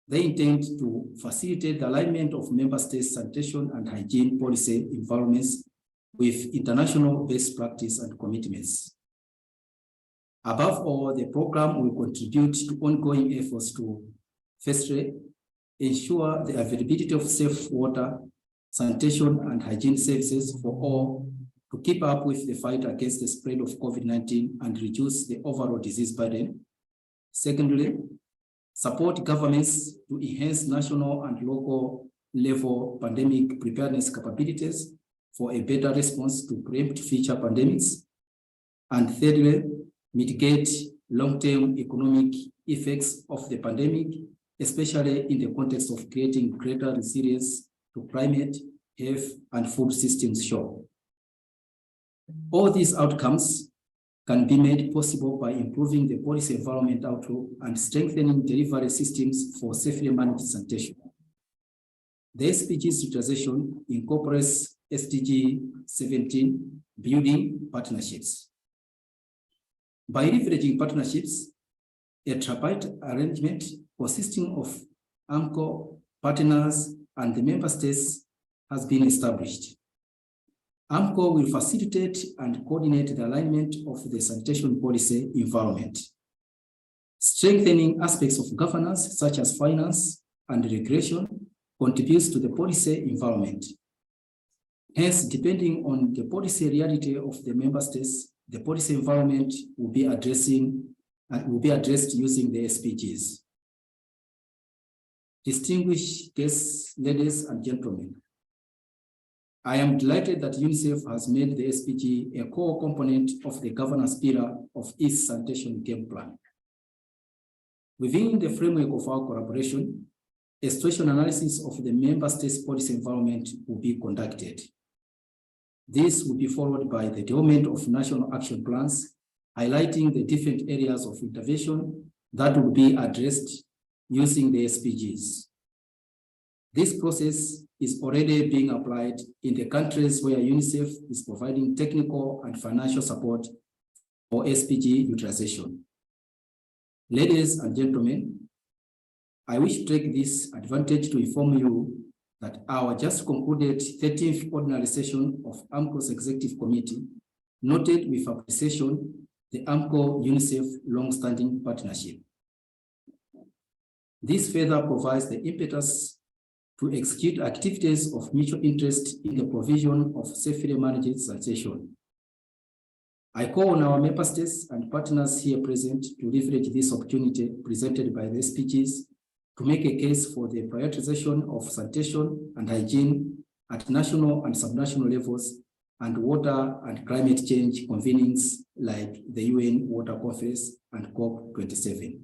They intend to facilitate the alignment of member states' sanitation and hygiene policy environments with international best practice and commitments. Above all, the program will contribute to ongoing efforts to, firstly, ensure the availability of safe water, sanitation, and hygiene services for all to keep up with the fight against the spread of COVID-19 and reduce the overall disease burden. Secondly, support governments to enhance national and local level pandemic preparedness capabilities for a better response to preempt future pandemics. And thirdly, mitigate long-term economic effects of the pandemic, especially in the context of creating greater resilience to climate, health, and food systems shock. All these outcomes can be made possible by improving the policy environment outlook and strengthening delivery systems for safely managed sanitation. The SPG's utilization incorporates SDG 17, building partnerships. By leveraging partnerships, a tripartite arrangement consisting of AMCO, partners, and the member states has been established. AMCO will facilitate and coordinate the alignment of the sanitation policy environment, strengthening aspects of governance such as finance and regulation contributes to the policy environment. Hence, depending on the policy reality of the member states, the policy environment will be addressed using the SPGs. Distinguished guests, ladies and gentlemen, I am delighted that UNICEF has made the SPG a core component of the governance pillar of its sanitation game plan. Within the framework of our collaboration, a situation analysis of the member states' policy environment will be conducted. This will be followed by the development of national action plans, highlighting the different areas of intervention that will be addressed using the SPGs. This process is already being applied in the countries where UNICEF is providing technical and financial support for SPG utilization. Ladies and gentlemen, I wish to take this advantage to inform you that our just concluded 13th ordinary session of AMCO's Executive Committee noted with appreciation the AMCO-UNICEF long-standing partnership. This further provides the impetus to execute activities of mutual interest in the provision of safely managed sanitation. I call on our member states and partners here present to leverage this opportunity presented by the SPGs to make a case for the prioritization of sanitation and hygiene at national and subnational levels and water and climate change convenings like the UN Water Conference and COP27.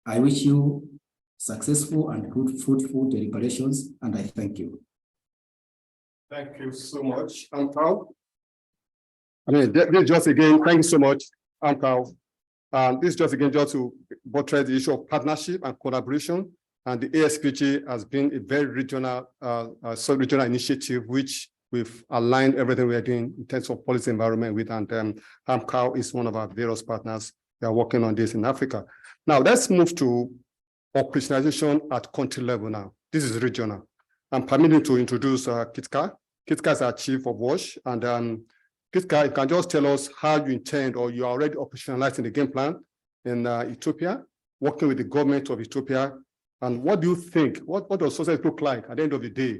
I wish you successful and good, fruitful deliberations, and I thank you. Thank you so much, Amkau. This just again, thank you so much, Amkau. This just again just to buttress the issue of partnership and collaboration. And the ASPG has been a very regional, sub-regional initiative, which we've aligned everything we are doing in terms of policy environment with, and Amkau is one of our various partners. We are working on this in Africa. Now let's move to operationalization at country level now. This is regional. I'm permitted to introduce Kitka. Kitka is our chief of WASH, and Kitka, you can just tell us how you intend, or you are already operationalizing the game plan in Ethiopia, working with the government of Ethiopia, and what do you think, what does society look like at the end of the day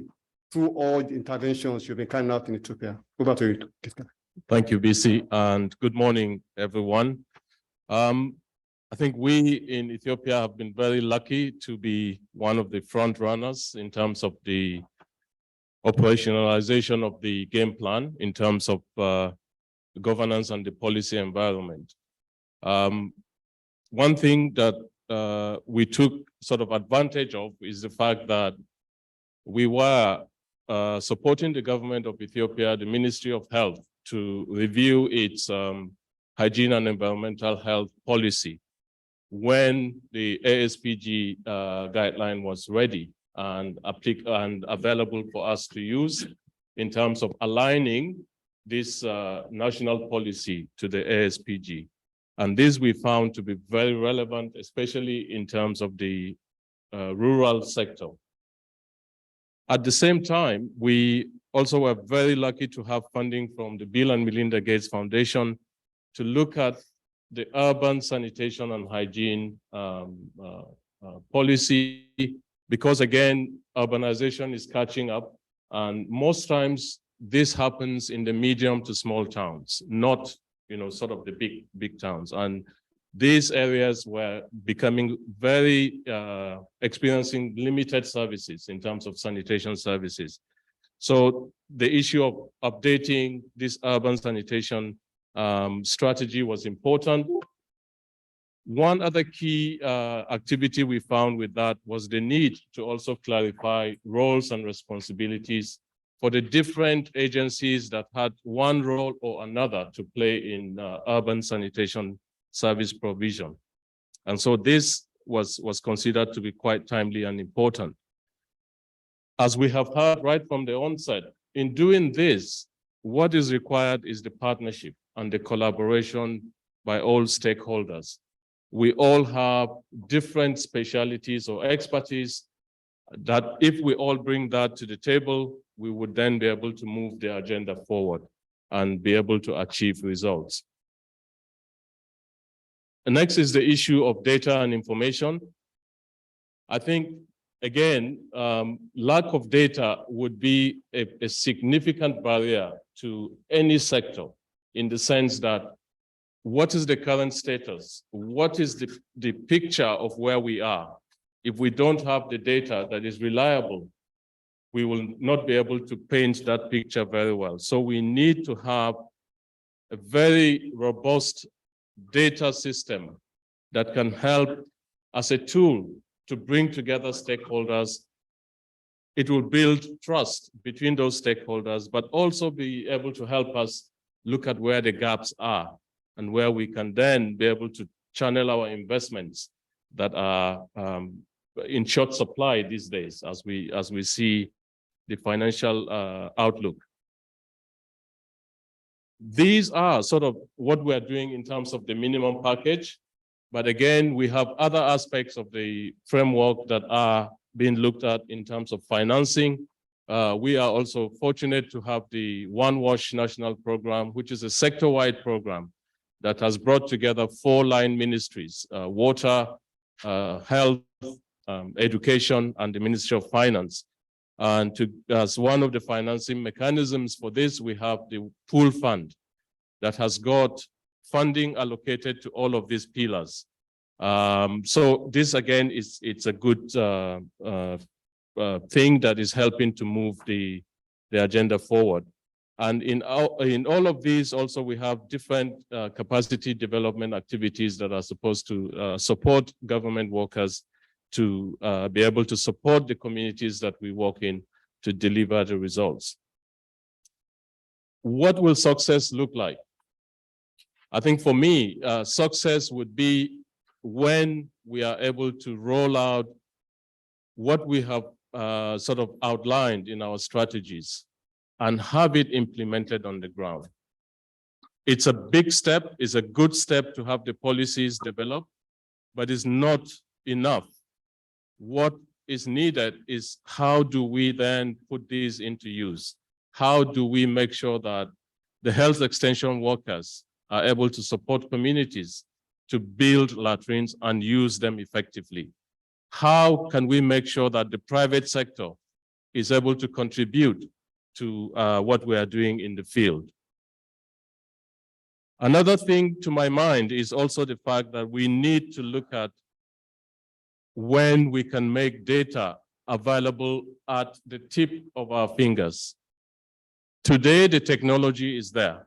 through all the interventions you've been carrying out in Ethiopia? Over to you, Kitka. Thank you, BC, and good morning, everyone. I think we in Ethiopia have been very lucky to be one of the front runners in terms of the operationalization of the game plan, in terms of the governance and the policy environment. One thing that we took sort of advantage of is the fact that we were supporting the government of Ethiopia, the Ministry of Health, to review its hygiene and environmental health policy when the ASPG guideline was ready and available for us to use in terms of aligning this national policy to the ASPG. And this we found to be very relevant, especially in terms of the rural sector. At the same time, we also were very lucky to have funding from the Bill and Melinda Gates Foundation to look at the urban sanitation and hygiene policy, because again, urbanization is catching up, and most times this happens in the medium to small towns, not, sort of the big towns. And these areas were becoming very, experiencing limited services in terms of sanitation services. So the issue of updating this urban sanitation strategy was important. One other key activity we found with that was the need to also clarify roles and responsibilities for the different agencies that had one role or another to play in urban sanitation service provision. And so this was considered to be quite timely and important. As we have heard right from the onset, in doing this, what is required is the partnership and the collaboration by all stakeholders. We all have different specialties or expertise that if we all bring that to the table, we would then be able to move the agenda forward and be able to achieve results. The next is the issue of data and information. I think, again, lack of data would be a significant barrier to any sector in the sense that what is the current status? What is the picture of where we are? If we don't have the data that is reliable, we will not be able to paint that picture very well. So we need to have a very robust data system that can help as a tool to bring together stakeholders. It will build trust between those stakeholders, but also be able to help us look at where the gaps are and where we can then be able to channel our investments that are in short supply these days as we see the financial outlook. These are sort of what we're doing in terms of the minimum package. But again, we have other aspects of the framework that are being looked at in terms of financing. We are also fortunate to have the One Wash National Program, which is a sector-wide program that has brought together 4 line ministries, water, health, education, and the Ministry of Finance. And as one of the financing mechanisms for this, we have the pool fund that has got funding allocated to all of these pillars. So this again it's a good thing that is helping to move the agenda forward. And in all of these also we have different capacity development activities that are supposed to support government workers to be able to support the communities that we work in to deliver the results. What will success look like? I think for me, success would be when we are able to roll out what we have sort of outlined in our strategies and have it implemented on the ground. It's a big step, it's a good step to have the policies developed, but it's not enough. What is needed is how do we then put these into use? How do we make sure that the health extension workers are able to support communities to build latrines and use them effectively? How can we make sure that the private sector is able to contribute to what we are doing in the field? Another thing to my mind is also the fact that we need to look at when we can make data available at the tip of our fingers. Today, the technology is there.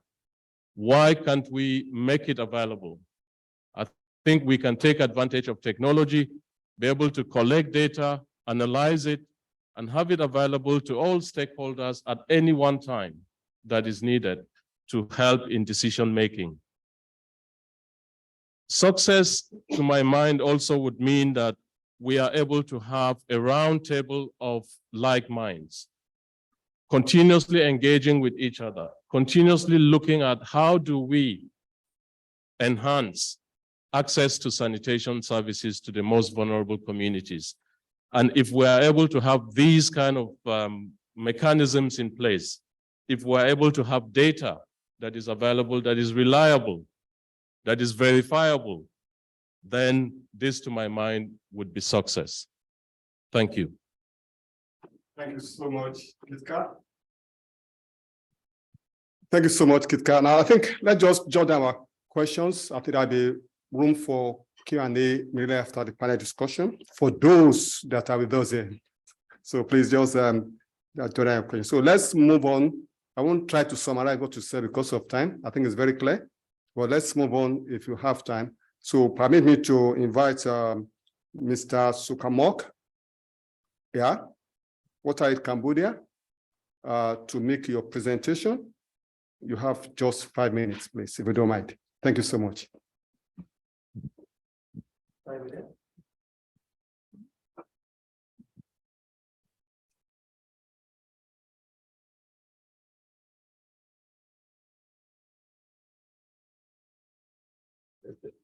Why can't we make it available? I think we can take advantage of technology, be able to collect data, analyze it, and have it available to all stakeholders at any one time that is needed to help in decision-making. Success, to my mind, also would mean that we are able to have a round table of like minds, continuously engaging with each other, continuously looking at how do we enhance access to sanitation services to the most vulnerable communities. And if we are able to have these kind of mechanisms in place, if we're able to have data that is available, that is reliable, that is verifiable, then this, to my mind, would be success. Thank you. Thank you so much, Kitka. Thank you so much, Kitka. Now, I think let's just jot down our questions. I think there'll be room for Q&A immediately after the panel discussion for those that are with us here. So please just jot down your questions. So let's move on. I won't try to summarize what you said because of time. I think it's very clear. But let's move on if you have time. So permit me to invite Mr. Sukamok. Yeah, Water in Cambodia. to make your presentation. You have just 5 minutes, please, if you don't mind. Thank you so much.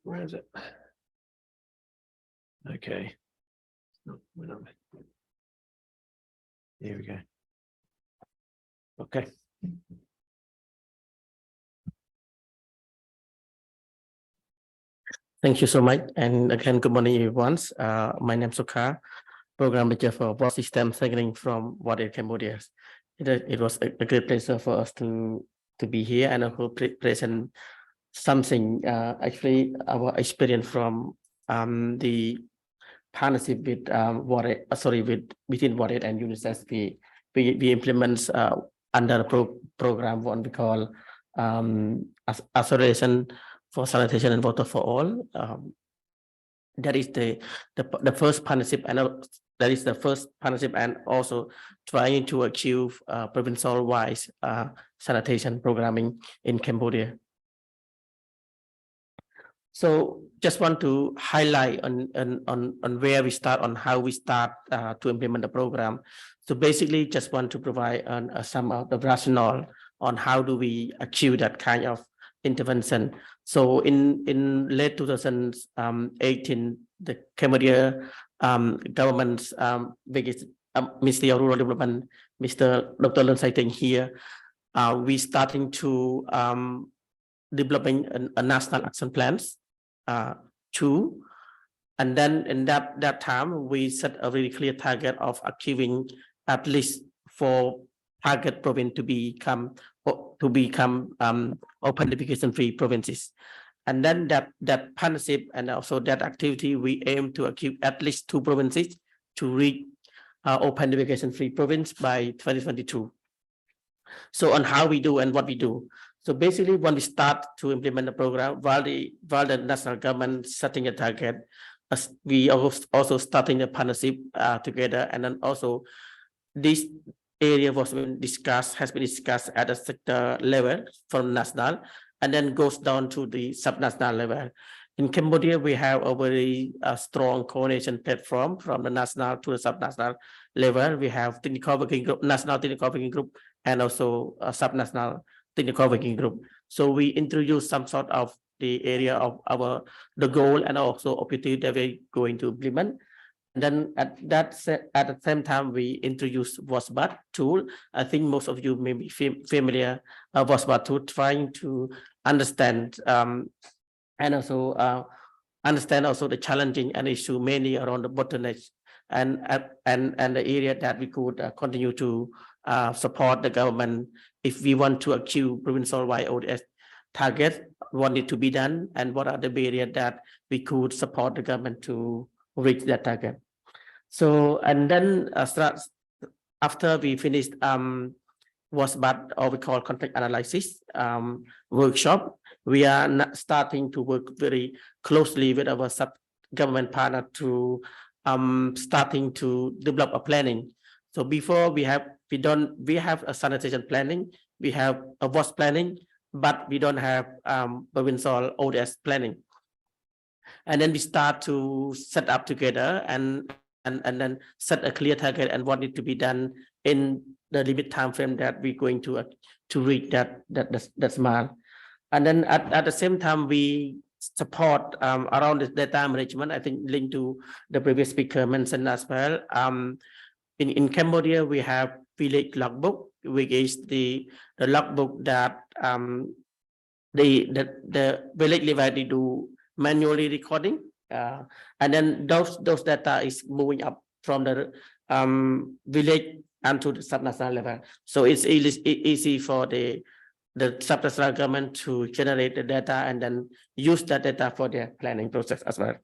Where is it? Okay. No, we're not. Here we go. Okay. Thank you so much. And again, good morning, everyone. My name is Sukha, Program Manager for Water System Cycling from Water Cambodia. It was a great pleasure for us to be here and also present something, actually our experience from the partnership with between Water and UNICEF. We implement under a program one we call Acceleration for Sanitation and Water for All. That is the first partnership, and that is the first partnership, and also trying to achieve provincial-wide sanitation programming in Cambodia. So just want to highlight on where we start, on how we start to implement the program. So basically, just want to provide some of the rationale on how do we achieve that kind of intervention. So in late 2018, the Cambodia government's biggest Ministry of Rural Development, Mr. Dr. Lun Saiting here, we starting to developing a national action plans too. And then in that time, we set a really clear target of achieving at least 4 target province to become open defecation-free provinces. And then that partnership and also that activity, we aim to achieve at least 2 provinces to reach open defecation-free province by 2022. So on how we do and what we do. So basically, when we start to implement the program, while the national government setting a target, we also starting a partnership together, and then also this area has been discussed at a sector level from national, and then goes down to the subnational level. In Cambodia, we have a very strong coordination platform from the national to the subnational level. We have technical working group, national technical working group, and also a subnational technical working group. So we introduce some sort of the area of the goal and also objective that we're going to implement. And then at the same time, we introduce WASBAT tool. I think most of you may be familiar WASBAT tool, trying to understand and also understand also the challenging and issue mainly around the bottlenecks and the area that we could continue to support the government if we want to achieve provincial-wide ODS targets, what need to be done, and what are the barriers that we could support the government to reach that target. So, and then after we finished WASBAT, or we call contact analysis workshop, we are starting to work very closely with our sub-government partner to starting to develop a planning. So before we have a sanitation planning, we have a WAS planning, but we don't have provincial ODS planning. And then we start to set up together and then set a clear target and what needs to be done in the limit time frame that we're going to reach that smile. And then at the same time, we support around the data management. I think linked to the previous speaker mentioned as well. In Cambodia, we have village logbook, which is the logbook that the village level they do manually recording, and then those data is moving up from the village and to the subnational level. So it's easy for the subnational government to generate the data and then use that data for their planning process as well.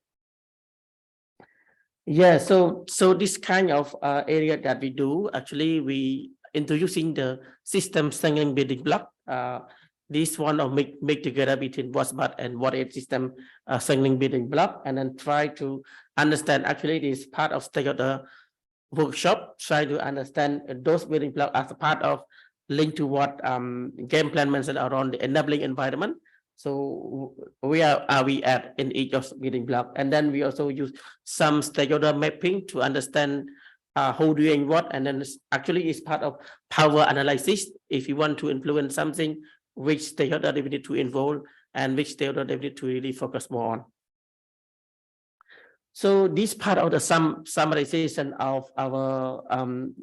Yeah, so this kind of area that we do, actually we introducing the system strengthening building block. This one of make together between WASBAT and water system strengthening building block, and then try to understand actually this part of stakeholder workshop, try to understand those building blocks as a part of linked to what game plan mentioned around the enabling environment. So where are we at in each of the building block? And then we also use some stakeholder mapping to understand who doing what, and then actually it's part of power analysis. If you want to influence something, which stakeholder they need to involve and which stakeholder they need to really focus more on. So this part of the summarization of our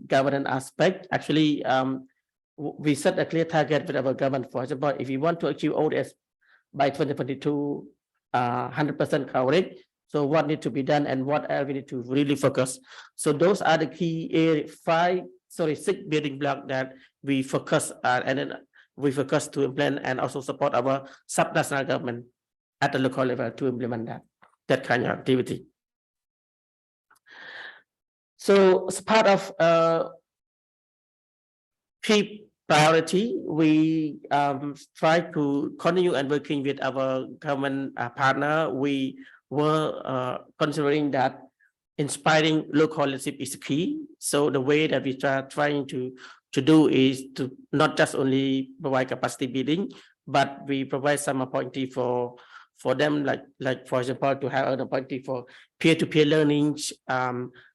governance aspect, actually we set a clear target with our government. For example, if you want to achieve ODS by 2022, 100% coverage. So what needs to be done and what area we need to really focus. So those are the key 6 building blocks that we focus and then we focus to implement and also support our subnational government at the local level to implement that kind of activity. So as part of key priority, we try to continue and working with our government partner. We were considering that inspiring local leadership is key. So the way that we are trying to do is to not just only provide capacity building, but we provide some appointee for them, like for example, to have an appointee for peer-to-peer learning,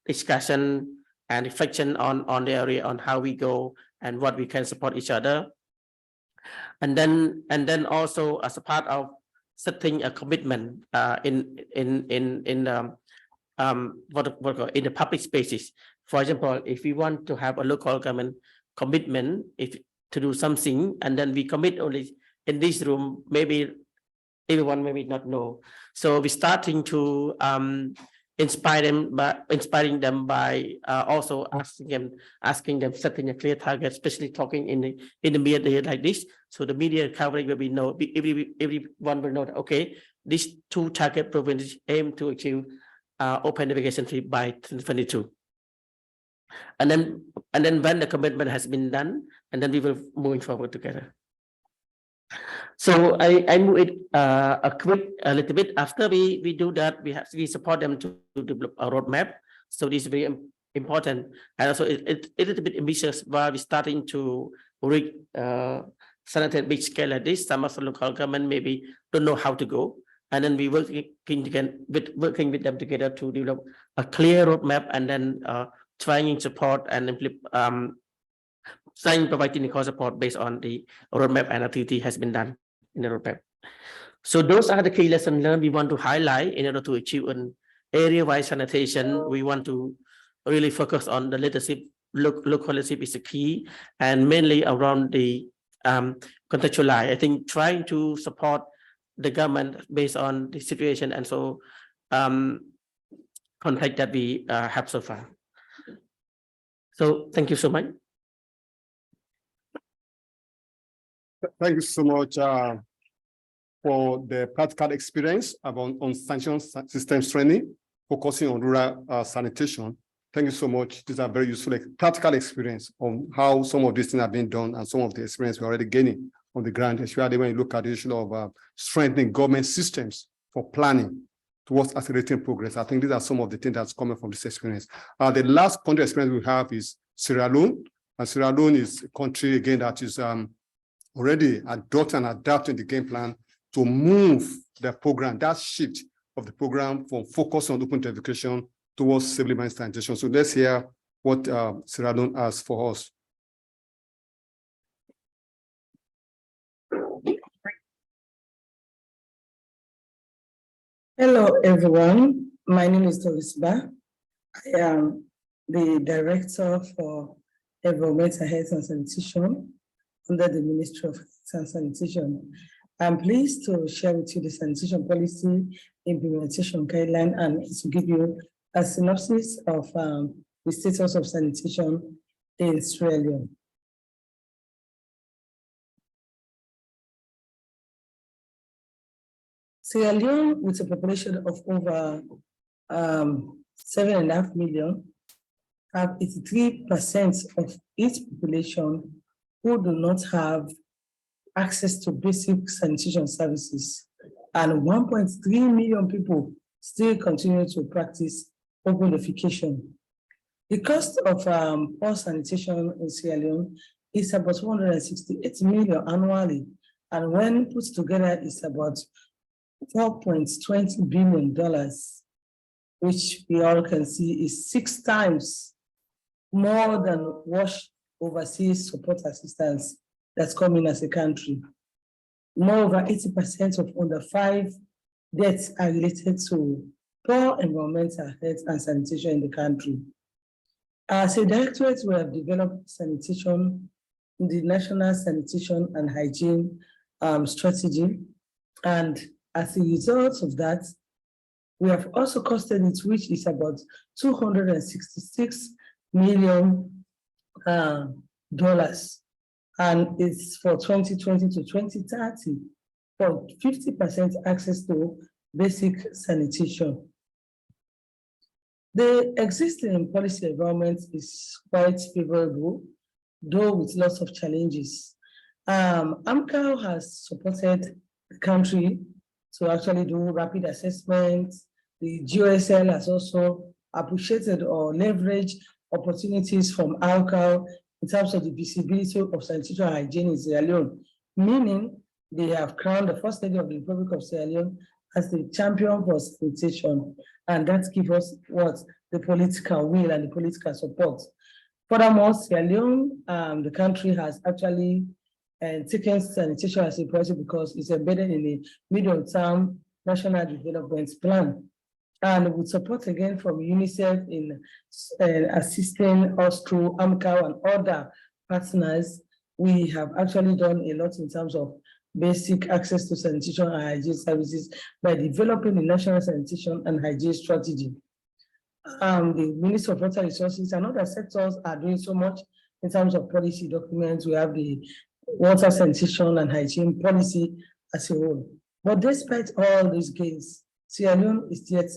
discussion and reflection on the area on how we go and what we can support each other. And then also as a part of setting a commitment in the public spaces. For example, if we want to have a local government commitment to do something, and then we commit only in this room, maybe everyone maybe not know. So we're starting to inspiring them by also asking them setting a clear target, especially talking in the media like this. So the media coverage will be know, everyone will know that, okay, these 2 target provinces aim to achieve open navigation free by 2022. And then when the commitment has been done, and then we will move forward together. So I move it a little bit. After we do that, we support them to develop a roadmap. So this is very important, and also it's a little bit ambitious. While we're starting to reach sanitary big scale like this, some of the local government maybe don't know how to go, and then we working with them together to develop a clear roadmap, and then trying support and provide technical support based on the roadmap and activity has been done in the roadmap. So those are the key lessons learned we want to highlight in order to achieve an area-wide sanitation. We want to really focus on the leadership. Local leadership is the key, and mainly around the contextualize. I think trying to support the government based on the situation and so contact that we have so far. So thank you so much. Thank you so much for the practical experience on sanction systems training, focusing on rural sanitation. Thank you so much. These are very useful practical experience on how some of these things have been done and some of the experience we're already gaining on the ground, especially when you look at the issue of strengthening government systems for planning towards accelerating progress. I think these are some of the things that's coming from this experience. The last country experience we have is Sierra Leone. And Sierra Leone is a country, again, that is already adopting and adapting the game plan to move the program, that shift of the program from focus on open education towards civil sanitation. So let's hear what Sierra Leone has for us. Hello, everyone. My name is Doris Ba. I am the Director for Environmental Health and Sanitation under the Ministry of Health and Sanitation. I'm pleased to share with you the sanitation policy implementation guideline and to give you a synopsis of the status of sanitation in Sierra Leone. Sierra Leone, with a population of over 7.5 million, have 83% of its population who do not have access to basic sanitation services, and 1.3 million people still continue to practice open defecation. The cost of poor sanitation in Sierra Leone is about 168 million annually, and when put together, it's about $4.20 billion, which we all can see is 6 times more than WASH overseas support assistance that's coming as a country. Moreover, 80% of under 5 deaths are related to poor environmental health and sanitation in the country. As a directorate, we have developed sanitation, the National Sanitation and Hygiene Strategy. And as a result of that, we have also costed it, which is about $266 million. And it's for 2020 to 2030 for 50% access to basic sanitation. The existing policy environment is quite favorable, though with lots of challenges. AMCAO has supported the country to actually do rapid assessment. The GOSL has also appreciated or leveraged opportunities from AMCAO in terms of the visibility of sanitation and hygiene in Sierra Leone, meaning they have crowned the First Lady of the Republic of Sierra Leone as the champion for sanitation. And that gives us what? The political will and the political support. Furthermore, Sierra Leone, the country has actually taken sanitation as a priority because it's embedded in the medium-term national development plan. And with support again from UNICEF in assisting us through AMCAO and other partners, we have actually done a lot in terms of basic access to sanitation and hygiene services by developing the National Sanitation and Hygiene Strategy. The Ministry of Water Resources and other sectors are doing so much in terms of policy documents. We have the water sanitation and hygiene policy as a whole. But despite all these gains, Sierra Leone is yet,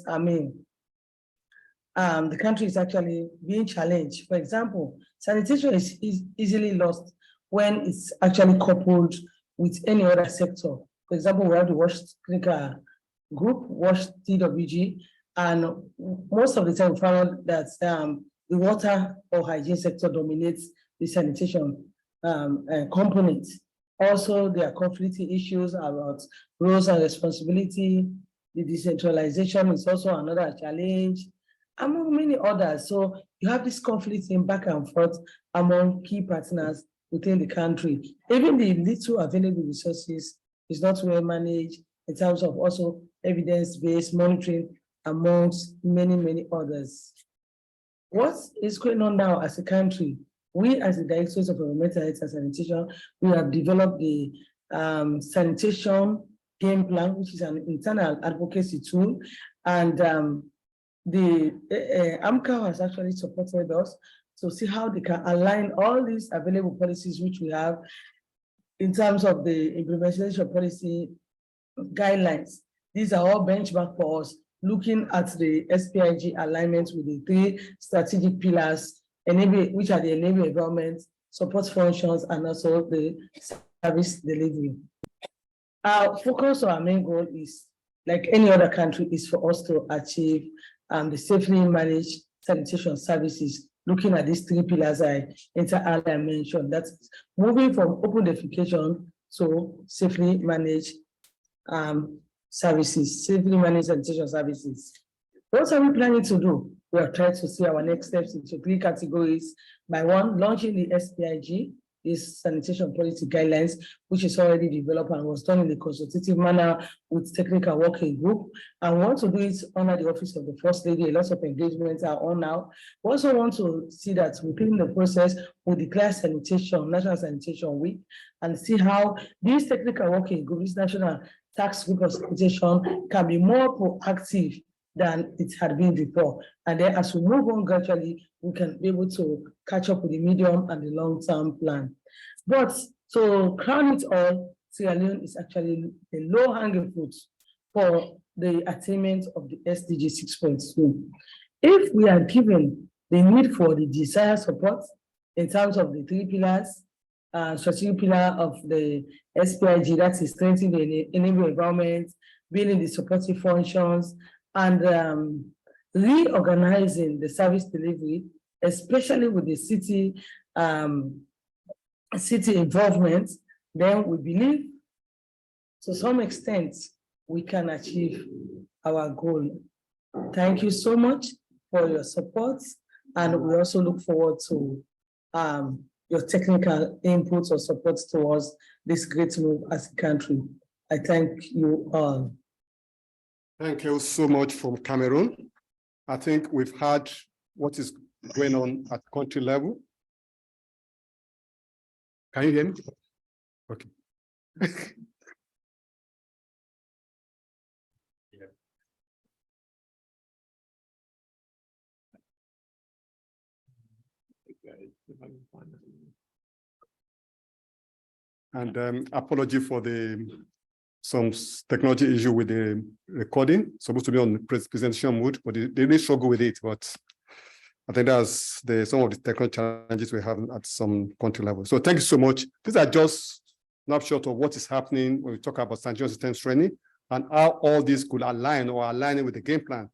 the country is actually being challenged. For example, sanitation is easily lost when it's actually coupled with any other sector. For example, we have the WASH clinical group, WASH TWG, and most of the time we found that the water or hygiene sector dominates the sanitation component. Also, there are conflicting issues about roles and responsibility. The decentralization is also another challenge, among many others. So you have this conflict in back and forth among key partners within the country. Even the little available resources is not well managed in terms of also evidence-based monitoring amongst many, many others. What is going on now as a country? We, as the Directors of Environmental Health and Sanitation, we have developed the sanitation game plan, which is an internal advocacy tool. And the AMCAO has actually supported us to see how they can align all these available policies which we have in terms of the implementation policy guidelines. These are all benchmark for us, looking at the SPIG alignment with the 3 strategic pillars, which are the enabling environment, support functions, and also the service delivery. Our focus on our main goal is, like any other country, is for us to achieve the safely managed sanitation services, looking at these 3 pillars I mentioned. That's moving from open defecation to safely managed services, safely managed sanitation services. What are we planning to do? We are trying to see our next steps into 3 categories. By 1, launching the SPIG, this sanitation policy guidelines, which is already developed and was done in a consultative manner with technical working group. And we want to do it under the office of the First Lady. A lot of engagements are on now. We also want to see that within the process, we declare sanitation, National Sanitation Week, and see how these technical working groups, National Task Group of Sanitation, can be more proactive than it had been before. And then as we move on gradually, we can be able to catch up with the medium and the long-term plan. But to crown it all, Sierra Leone is actually a low-hanging fruit for the attainment of the SDG 6.2. If we are given the need for the desired support in terms of the 3 pillars, strategic pillar of the SPIG, that is strengthening the enabling environment, building the supportive functions, and reorganizing the service delivery, especially with the city involvement, then we believe to some extent we can achieve our goal. Thank you so much for your support, and we also look forward to your technical inputs or support towards this great move as a country. I thank you all. Thank you so much from Cameroon. I think we've heard what is going on at country level. Can you hear me? Okay. And apology for some technology issue with the recording. Supposed to be on presentation mode, but they really struggle with it. But I think that's some of the technical challenges we have at some country level. So thank you so much. These are just snapshot of what is happening when we talk about sanitation systems training and how all this could align or aligning with the game plan.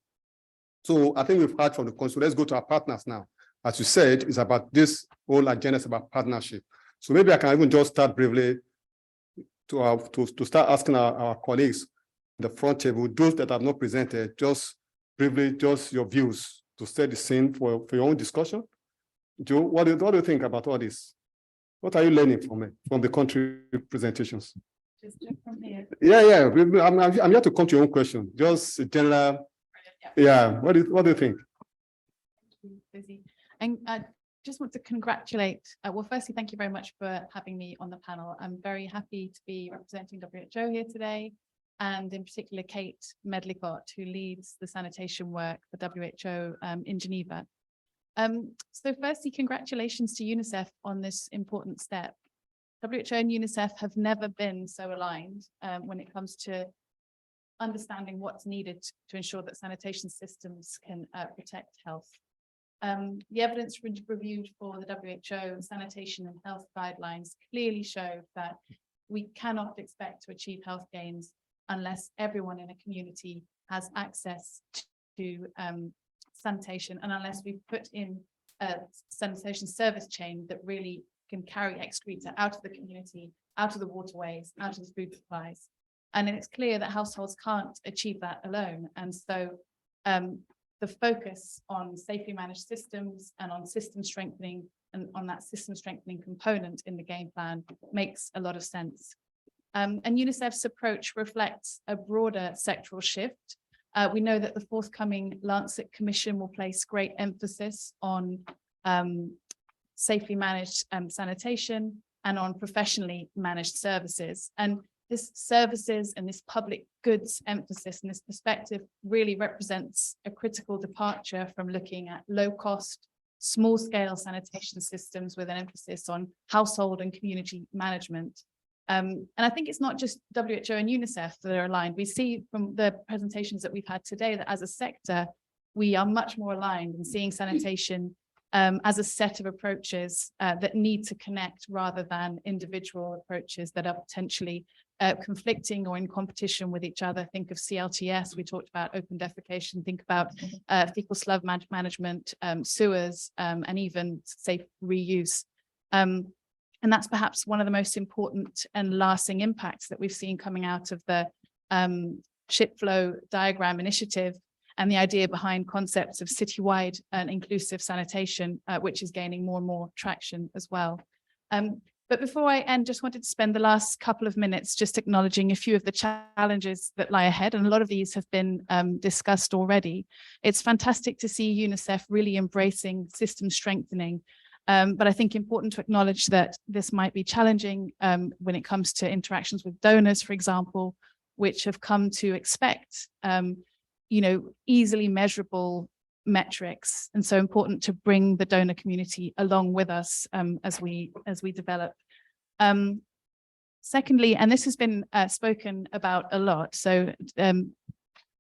So I think we've heard from the council. Let's go to our partners now. As you said, it's about this whole agenda is about partnership. So maybe I can even just start briefly to start asking our colleagues in the front table, those that have not presented, just briefly, just your views to set the scene for your own discussion. Joe, what do you think about all this? What are you learning from the country presentations? Just from here. Yeah. I'm here to come to your own question. Just a general. Yeah. What do you think? Busy. And I just want to congratulate, well, firstly, thank you very much for having me on the panel. I'm very happy to be representing WHO here today, and in particular, Kate Medlicott, who leads the sanitation work for WHO in Geneva. So firstly, congratulations to UNICEF on this important step. WHO and UNICEF have never been so aligned when it comes to understanding what's needed to ensure that sanitation systems can protect health. The evidence reviewed for the WHO sanitation and health guidelines clearly show that we cannot expect to achieve health gains unless everyone in a community has access to sanitation, and unless we put in a sanitation service chain that really can carry excreta out of the community, out of the waterways, out of the food supplies. And it's clear that households can't achieve that alone. And so the focus on safely managed systems and on system strengthening and on that system strengthening component in the game plan makes a lot of sense. And UNICEF's approach reflects a broader sectoral shift. We know that the forthcoming Lancet Commission will place great emphasis on safely managed sanitation and on professionally managed services. And this services and this public goods emphasis and this perspective really represents a critical departure from looking at low cost, small scale sanitation systems with an emphasis on household and community management. And I think it's not just WHO and UNICEF that are aligned. We see from the presentations that we've had today that as a sector, we are much more aligned in seeing sanitation as a set of approaches that need to connect rather than individual approaches that are potentially conflicting or in competition with each other. Think of CLTS, we talked about open defecation, think about fecal slug management, sewers, and even safe reuse. And that's perhaps one of the most important and lasting impacts that we've seen coming out of the ship flow diagram initiative and the idea behind concepts of citywide and inclusive sanitation, which is gaining more and more traction as well. But before I end, just wanted to spend the last couple of minutes just acknowledging a few of the challenges that lie ahead, and a lot of these have been discussed already. It's fantastic to see UNICEF really embracing system strengthening, but I think important to acknowledge that this might be challenging when it comes to interactions with donors, for example, which have come to expect easily measurable metrics, and so important to bring the donor community along with us as we develop. Secondly, and this has been spoken about a lot, so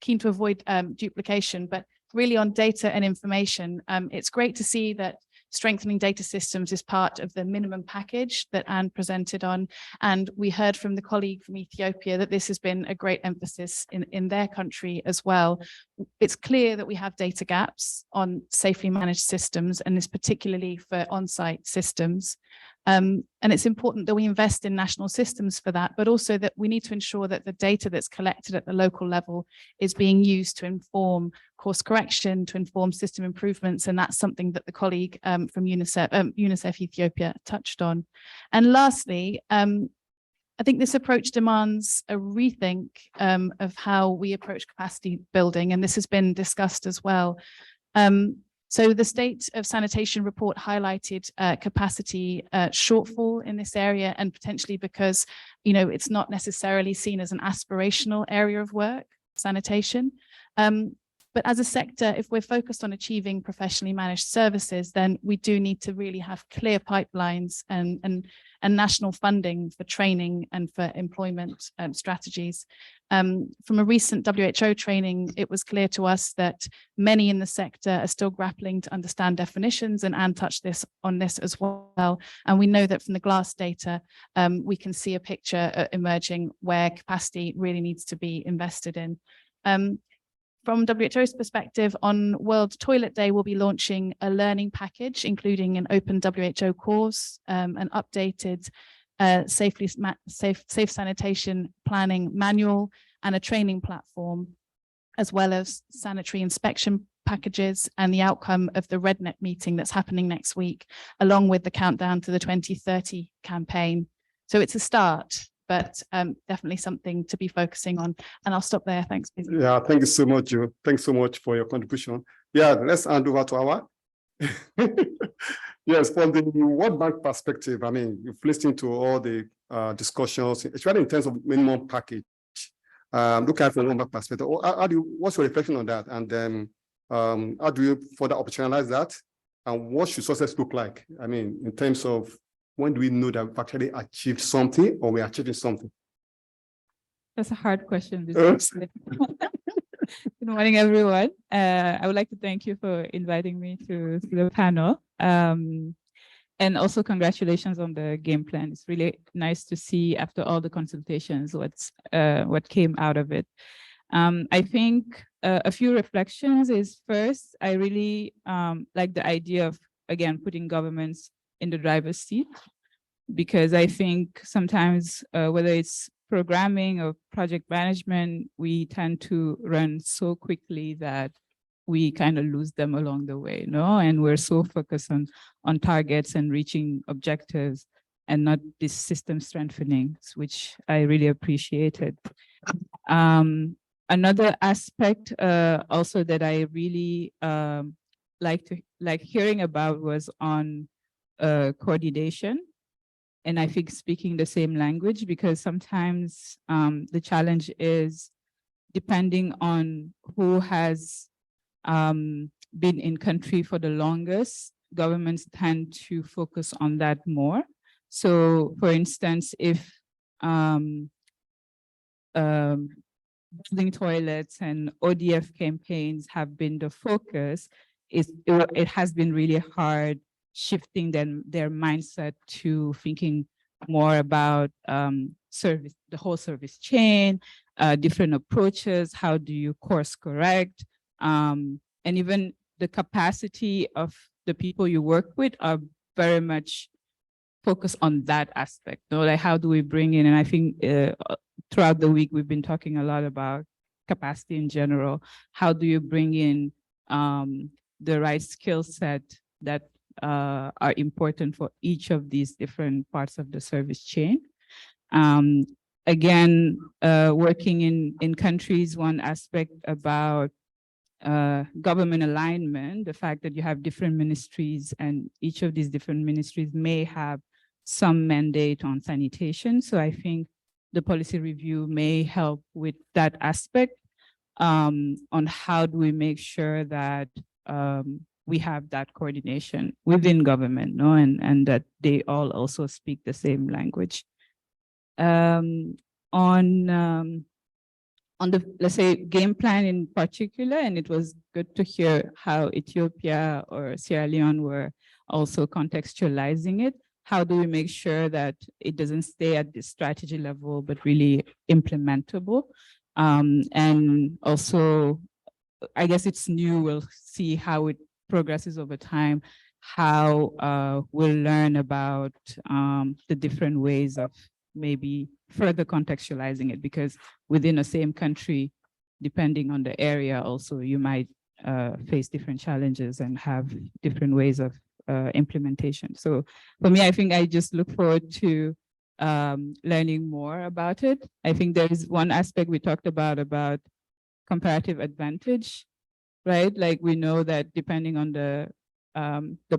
keen to avoid duplication, but really on data and information, it's great to see that strengthening data systems is part of the minimum package that Anne presented on. And we heard from the colleague from Ethiopia that this has been a great emphasis in their country as well. It's clear that we have data gaps on safely managed systems, and this particularly for on-site systems. And it's important that we invest in national systems for that, but also that we need to ensure that the data that's collected at the local level is being used to inform course correction, to inform system improvements. And that's something that the colleague from UNICEF Ethiopia touched on. And lastly, I think this approach demands a rethink of how we approach capacity building, and this has been discussed as well. So the State of Sanitation report highlighted capacity shortfall in this area, and potentially because, you know, it's not necessarily seen as an aspirational area of work, sanitation. But as a sector, if we're focused on achieving professionally managed services, then we do need to really have clear pipelines and national funding for training and for employment strategies. From a recent WHO training, it was clear to us that many in the sector are still grappling to understand definitions, and Anne touched on this as well. And we know that from the GLASS data, we can see a picture emerging where capacity really needs to be invested in. From WHO's perspective, on World Toilet Day, we'll be launching a learning package, including an open WHO course, an updated safe sanitation planning manual, and a training platform, as well as sanitary inspection packages and the outcome of the RedNet meeting that's happening next week, along with the countdown to the 2030 campaign. So it's a start, but definitely something to be focusing on. And I'll stop there. Thanks. Yeah, thank you so much, Joe. Thanks so much for your contribution. Yeah, let's hand over to our. Yes, from the World Bank perspective, I mean, you've listened to all the discussions, especially in terms of minimum package. Look at the World Bank perspective. What's your reflection on that? And then how do you further operationalize that? And what should success look like? I mean, in terms of when do we know that we've actually achieved something or we're achieving something? That's a hard question. Good morning, everyone. I would like to thank you for inviting me to the panel. And also congratulations on the game plan. It's really nice to see after all the consultations what came out of it. I think a few reflections is first, I really like the idea of, again, putting governments in the driver's seat, because I think sometimes whether it's programming or project management, we tend to run so quickly that we kind of lose them along the way, no? And we're so focused on targets and reaching objectives and not this system strengthening, which I really appreciated. Another aspect also that I really like hearing about was on coordination. And I think speaking the same language, because sometimes the challenge is depending on who has been in country for the longest, governments tend to focus on that more. So for instance, if building toilets and ODF campaigns have been the focus, it has been really hard shifting their mindset to thinking more about service, the whole service chain, different approaches, how do you course correct, and even the capacity of the people you work with are very much focused on that aspect. You know, like how do we bring in, and I think throughout the week we've been talking a lot about capacity in general. How do you bring in the right skill set that are important for each of these different parts of the service chain? Again, working in countries, one aspect about government alignment, the fact that you have different ministries and each of these different ministries may have some mandate on sanitation. So I think the policy review may help with that aspect on how do we make sure that we have that coordination within government, no? And that they all also speak the same language. On on the, let's say, game plan in particular, and it was good to hear how Ethiopia or Sierra Leone were also contextualizing it. How do we make sure that it doesn't stay at the strategy level, but really implementable? And also, I guess it's new, we'll see how it progresses over time, how we'll learn about the different ways of maybe further contextualizing it, because within the same country, depending on the area also, you might face different challenges and have different ways of implementation. So for me, I think I just look forward to learning more about it. I think there is one aspect we talked about comparative advantage, right? Like we know that depending on the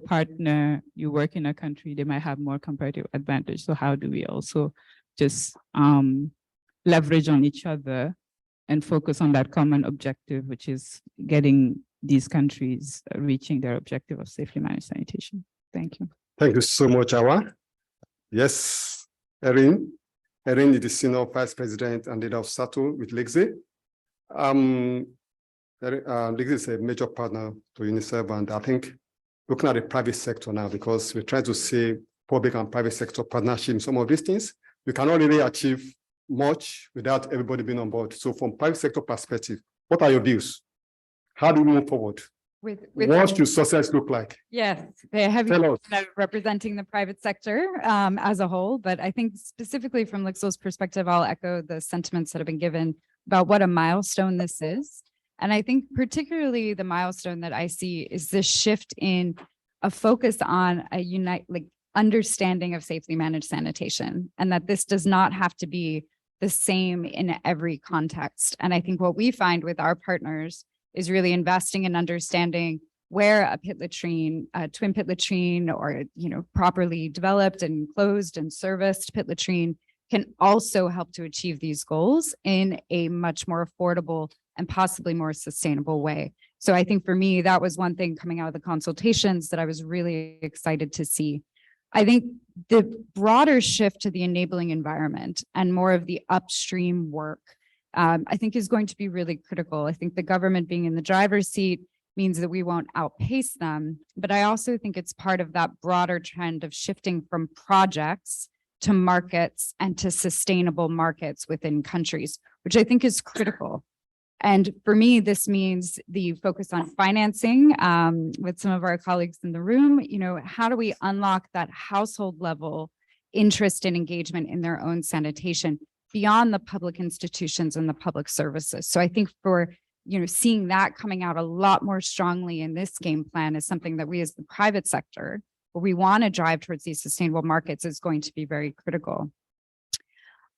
partner you work in a country, they might have more comparative advantage. So how do we also just leverage on each other and focus on that common objective, which is getting these countries reaching their objective of safely managed sanitation? Thank you. Thank you so much, Awa. Yes, Erin. Erin is the Senior Vice President and Leader of SATO with LIGSI. LIGSI is a major partner to UNICEF, and I think looking at the private sector now, because we're trying to see public and private sector partnership in some of these things, we cannot really achieve much without everybody being on board. So from private sector perspective, what are your views? How do we move forward? What should success look like? Yes, they have Tell us. representing the private sector as a whole, but I think specifically from Lixil's perspective, I'll echo the sentiments that have been given about what a milestone this is. And I think particularly the milestone that I see is this shift in a focus on a understanding of safely managed sanitation, and that this does not have to be the same in every context. And I think what we find with our partners is really investing in understanding where a pit latrine, a twin pit latrine, or properly developed and closed and serviced pit latrine can also help to achieve these goals in a much more affordable and possibly more sustainable way. So I think for me, that was one thing coming out of the consultations that I was really excited to see. I think the broader shift to the enabling environment and more of the upstream work, I think is going to be really critical. I think the government being in the driver's seat means that we won't outpace them, but I also think it's part of that broader trend of shifting from projects to markets and to sustainable markets within countries, which I think is critical. And for me, this means the focus on financing with some of our colleagues in the room. How do we unlock that household level interest and engagement in their own sanitation beyond the public institutions and the public services? So I think for seeing that coming out a lot more strongly in this game plan is something that we as the private sector, where we want to drive towards these sustainable markets, is going to be very critical.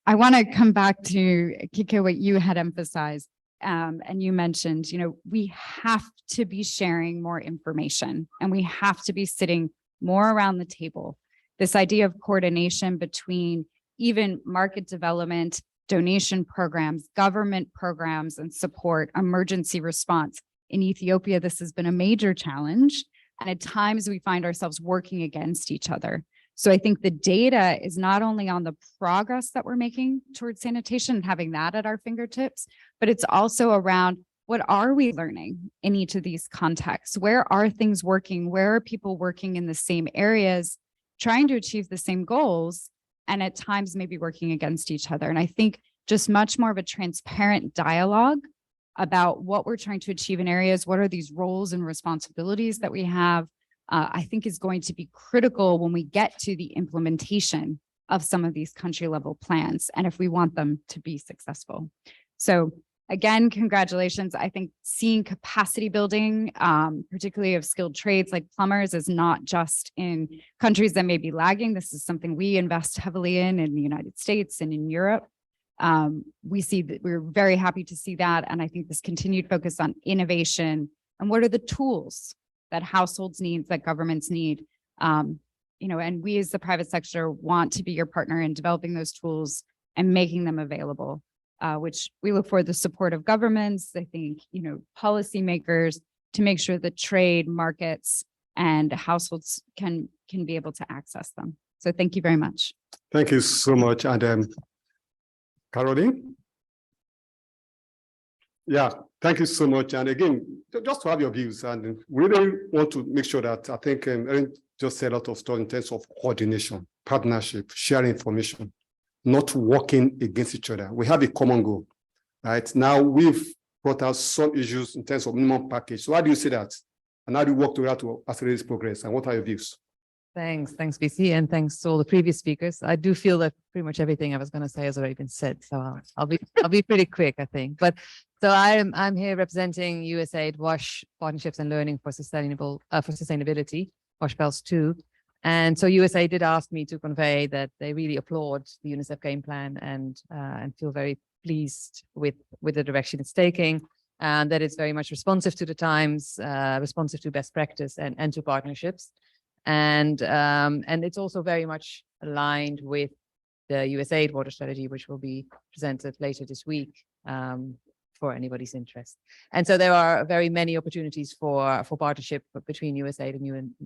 I want to come back to, Kike, what you had emphasized. And you mentioned, we have to be sharing more information, and we have to be sitting more around the table. This idea of coordination between even market development, donation programs, government programs, and support, emergency response. In Ethiopia, this has been a major challenge. And at times we find ourselves working against each other. So I think the data is not only on the progress that we're making towards sanitation and having that at our fingertips, but it's also around what are we learning in each of these contexts? Where are things working? Where are people working in the same areas, trying to achieve the same goals, and at times maybe working against each other? And I think just much more of a transparent dialogue about what we're trying to achieve in areas, what are these roles and responsibilities that we have, I think is going to be critical when we get to the implementation of some of these country level plans, and if we want them to be successful. So again, congratulations. I think seeing capacity building, particularly of skilled trades like plumbers, is not just in countries that may be lagging. This is something we invest heavily in the United States and in Europe. We see that we're very happy to see that. And I think this continued focus on innovation and what are the tools that households need, that governments need, and we as the private sector want to be your partner in developing those tools and making them available, which we look for the support of governments, I think, policymakers, to make sure that trade, markets, and households can be able to access them. So thank you very much. Thank you so much. And Caroline? Yeah, thank you so much. And again, just to have your views, and we really want to make sure that I think Erin just said a lot of stuff in terms of coordination, partnership, sharing information, not working against each other. We have a common goal, right? Now we've brought out some issues in terms of minimum package. So how do you see that? And how do you work together to accelerate this progress? And what are your views? Thanks, BC, and thanks to all the previous speakers. I do feel that pretty much everything I was going to say has already been said, so I'll be pretty quick, I think. But so I'm here representing USAID WASH Partnerships and Learning for Sustainability, WASH PALS 2. And so USAID did ask me to convey that they really applaud the UNICEF game plan and feel very pleased with the direction it's taking, and that it's very much responsive to the times, responsive to best practice and to partnerships. And it's also very much aligned with the USAID water strategy, which will be presented later this week for anybody's interest. And so there are very many opportunities for partnership between USAID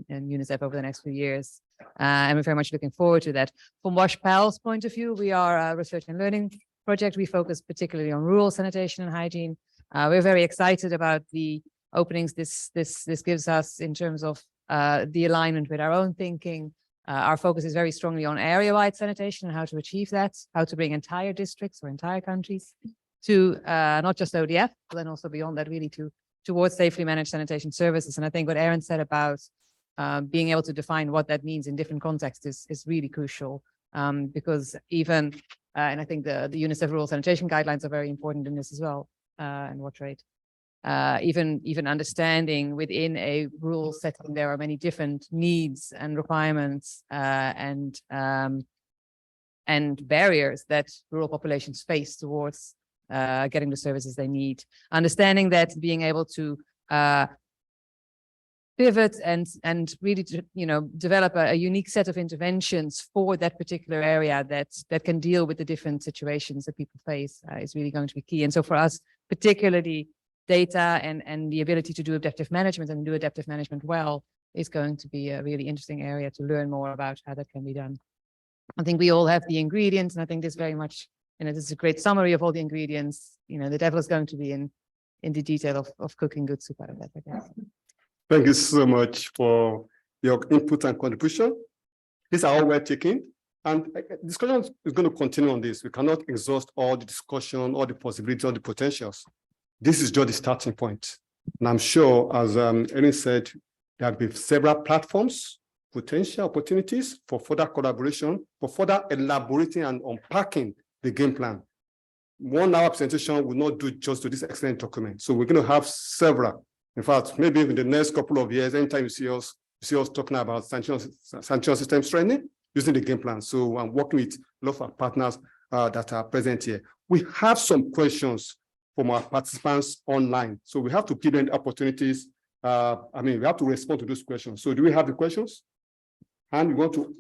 and UNICEF over the next few years. And we're very much looking forward to that. From WASH PAL's point of view, we are a research and learning project. We focus particularly on rural sanitation and hygiene. We're very excited about the openings this gives us in terms of the alignment with our own thinking. Our focus is very strongly on area-wide sanitation and how to achieve that, how to bring entire districts or entire countries to not just ODF, but then also beyond that, really towards safely managed sanitation services. And I think what Erin said about being able to define what that means in different contexts is really crucial, because even, and I think the UNICEF rural sanitation guidelines are very important in this as well, and water aid. Even understanding within a rural setting, there are many different needs and requirements and barriers that rural populations face towards getting the services they need. Understanding that, being able to pivot and really develop a unique set of interventions for that particular area that can deal with the different situations that people face is really going to be key. And so for us, particularly, data and the ability to do adaptive management and do adaptive management well is going to be a really interesting area to learn more about how that can be done. I think we all have the ingredients, and I think this very much, this is a great summary of all the ingredients. The devil is going to be in the detail of cooking good soup out of that, I guess. Thank you so much for your input and contribution. These are all well taken. And discussion is going to continue on this. We cannot exhaust all the discussion, all the possibilities, all the potentials. This is just the starting point. And I'm sure, as Erin said, there will be several platforms, potential opportunities for further collaboration, for further elaborating and unpacking the game plan. 1 hour presentation will not do just to this excellent document. So we're going to have several. In fact, maybe in the next couple of years, anytime you see us talking about sanitation system training using the game plan. So I'm working with a lot of our partners that are present here. We have some questions from our participants online. So we have to give them opportunities. We have to respond to those questions. So do we have the questions? And we want to,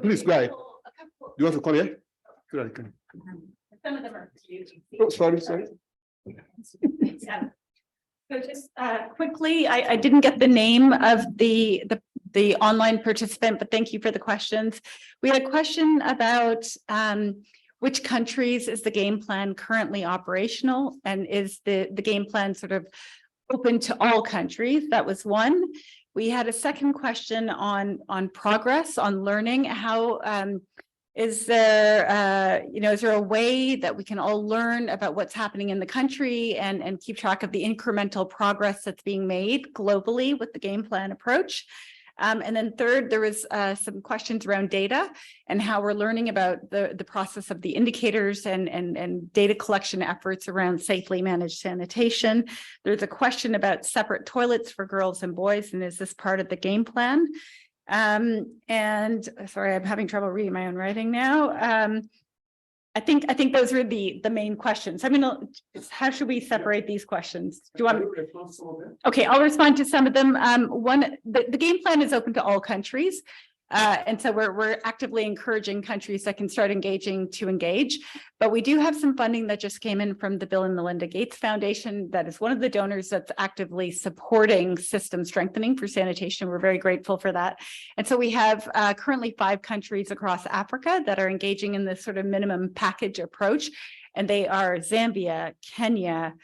please go ahead. Do you want to come here? Some of them are cute. Oh, sorry. So just quickly, I didn't get the name of the online participant, but thank you for the questions. We had a question about which countries is the game plan currently operational, and is the game plan sort of open to all countries? That was one. We had a second question on progress, on learning. How is there is there a way that we can all learn about what's happening in the country and keep track of the incremental progress that's being made globally with the game plan approach? And then third, there was some questions around data and how we're learning about the process of the indicators and data collection efforts around safely managed sanitation. There's a question about separate toilets for girls and boys, and is this part of the game plan? And sorry, I'm having trouble reading my own writing now. I think those were the main questions. How should we separate these questions? Do you want? Okay, I'll respond to some of them. The game plan is open to all countries. And so we're actively encouraging countries that can start engaging to engage. But we do have some funding that just came in from the Bill and Melinda Gates Foundation. That is one of the donors that's actively supporting system strengthening for sanitation. We're very grateful for that. And so we have currently 5 countries across Africa that are engaging in this sort of minimum package approach. and they are Zambia, Kenya,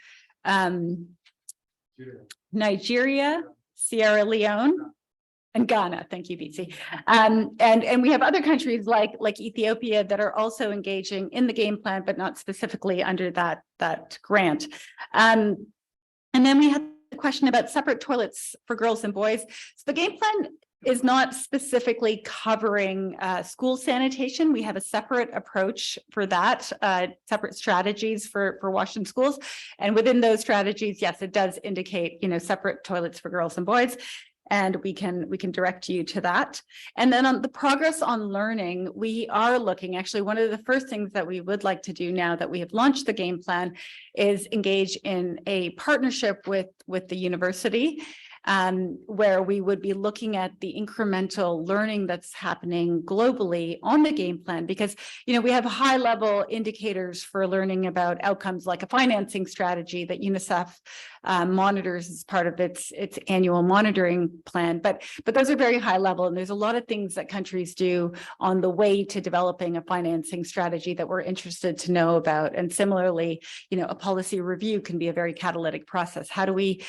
Nigeria, Sierra Leone, and Ghana. Thank you, BC. And we have other countries like Ethiopia that are also engaging in the game plan, but not specifically under that grant. And then we had the question about separate toilets for girls and boys. So the game plan is not specifically covering school sanitation. We have a separate approach for that, separate strategies for washing schools. And within those strategies, yes, it does indicate, separate toilets for girls and boys. And we can direct you to that. And then on the progress on learning, we are looking, actually, one of the first things that we would like to do now that we have launched the game plan is engage in a partnership with the university, where we would be looking at the incremental learning that's happening globally on the game plan, because we have high level indicators for learning about outcomes like a financing strategy that UNICEF monitors as part of its annual monitoring plan, but those are very high level, and there's a lot of things that countries do on the way to developing a financing strategy that we're interested to know about. And similarly, a policy review can be a very catalytic process. How do we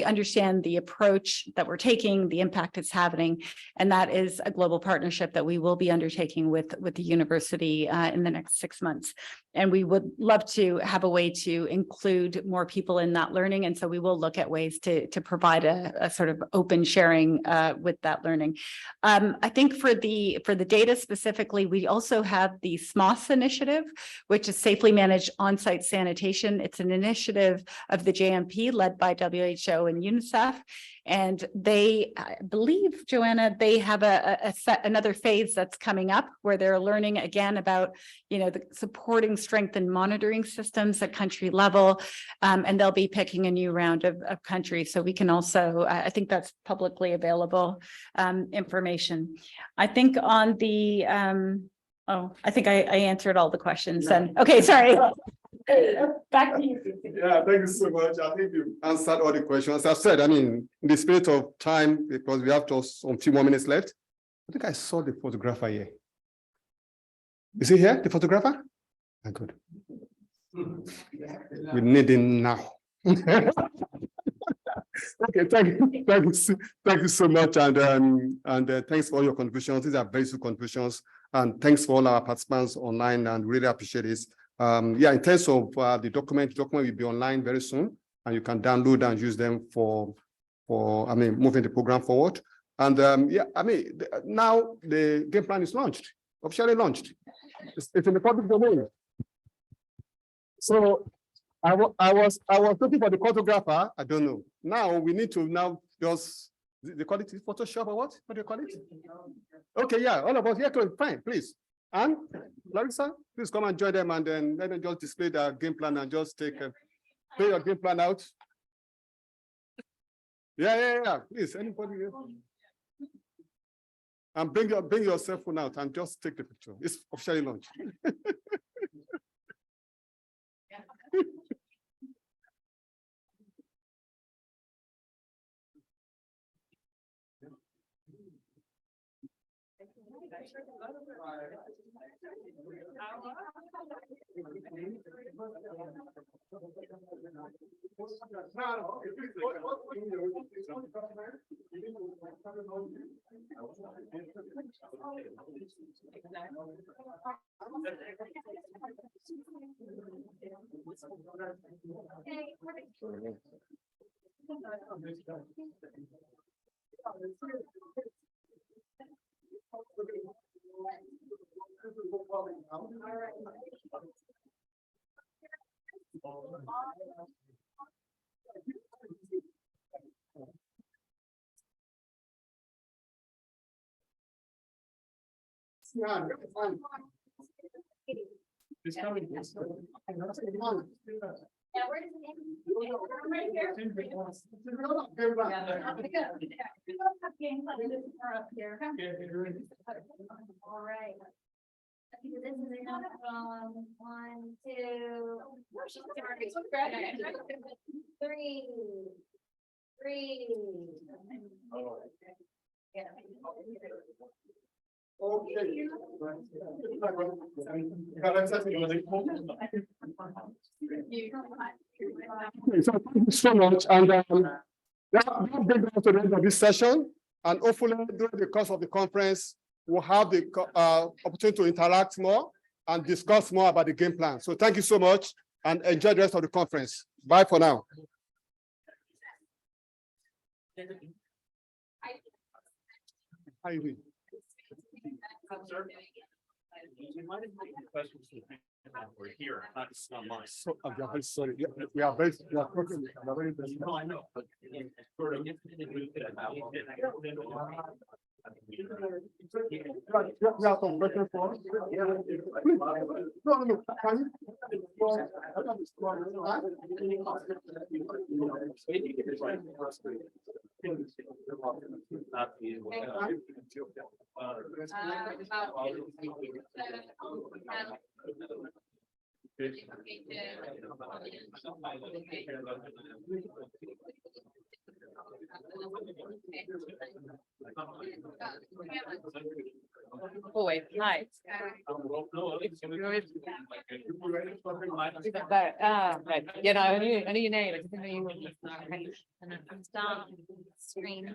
understand the approach that we're taking, the impact it's having? And that is a global partnership that we will be undertaking with the university in the next 6 months. And we would love to have a way to include more people in that learning. And so we will look at ways to provide a sort of open sharing with that learning. I think for the data specifically, we also have the SMOS initiative, which is Safely Managed On-Site Sanitation. It's an initiative of the JMP led by WHO and UNICEF. And they, I believe, Joanna, they have another phase that's coming up where they're learning again about, the supporting strength and monitoring systems at country level. And they'll be picking a new round of countries. So we can also, I think that's publicly available information. I think on the, I think I answered all the questions then. Okay, sorry. Back to you. Yeah, thank you so much. I think you answered all the questions. As I've said, in the spirit of time, because we have just a few more minutes left, I think I saw the photographer here. Is he here, the photographer? Oh, good. We need him now. Okay, thank you so much, and thanks for all your contributions. These are very good contributions, and thanks for all our participants online, and really appreciate this. In terms of the document will be online very soon, and you can download and use them for moving the program forward. And now the game plan is launched, officially launched. It's in the public domain. So I was looking for the photographer. I don't know. Now we need to just the quality Photoshop or what? What do you call it? Okay, yeah, all of us here, fine, please. And Larissa, please come and join them, and then let them just display their game plan and just play your game plan out. Yeah. Please, anybody here? And bring your cell phone out and just take the picture. It's officially launched. All right. This is enough from 1, 2, 3. Yeah. So thank you so much. And that brings us to the end of this session. And hopefully during the course of the conference, we'll have the opportunity to interact more and discuss more about the game plan. So thank you so much and enjoy the rest of the conference. Bye for now. How you doing? We're here, that's not mine. So, I'm very sorry. We are very, No, I know, but sort of. Oh, wait, hi. Right, you know, I knew your name. I didn't know you were. Screen.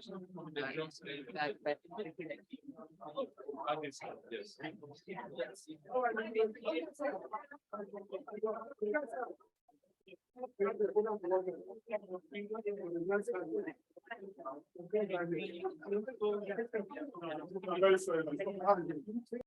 I'm very sorry.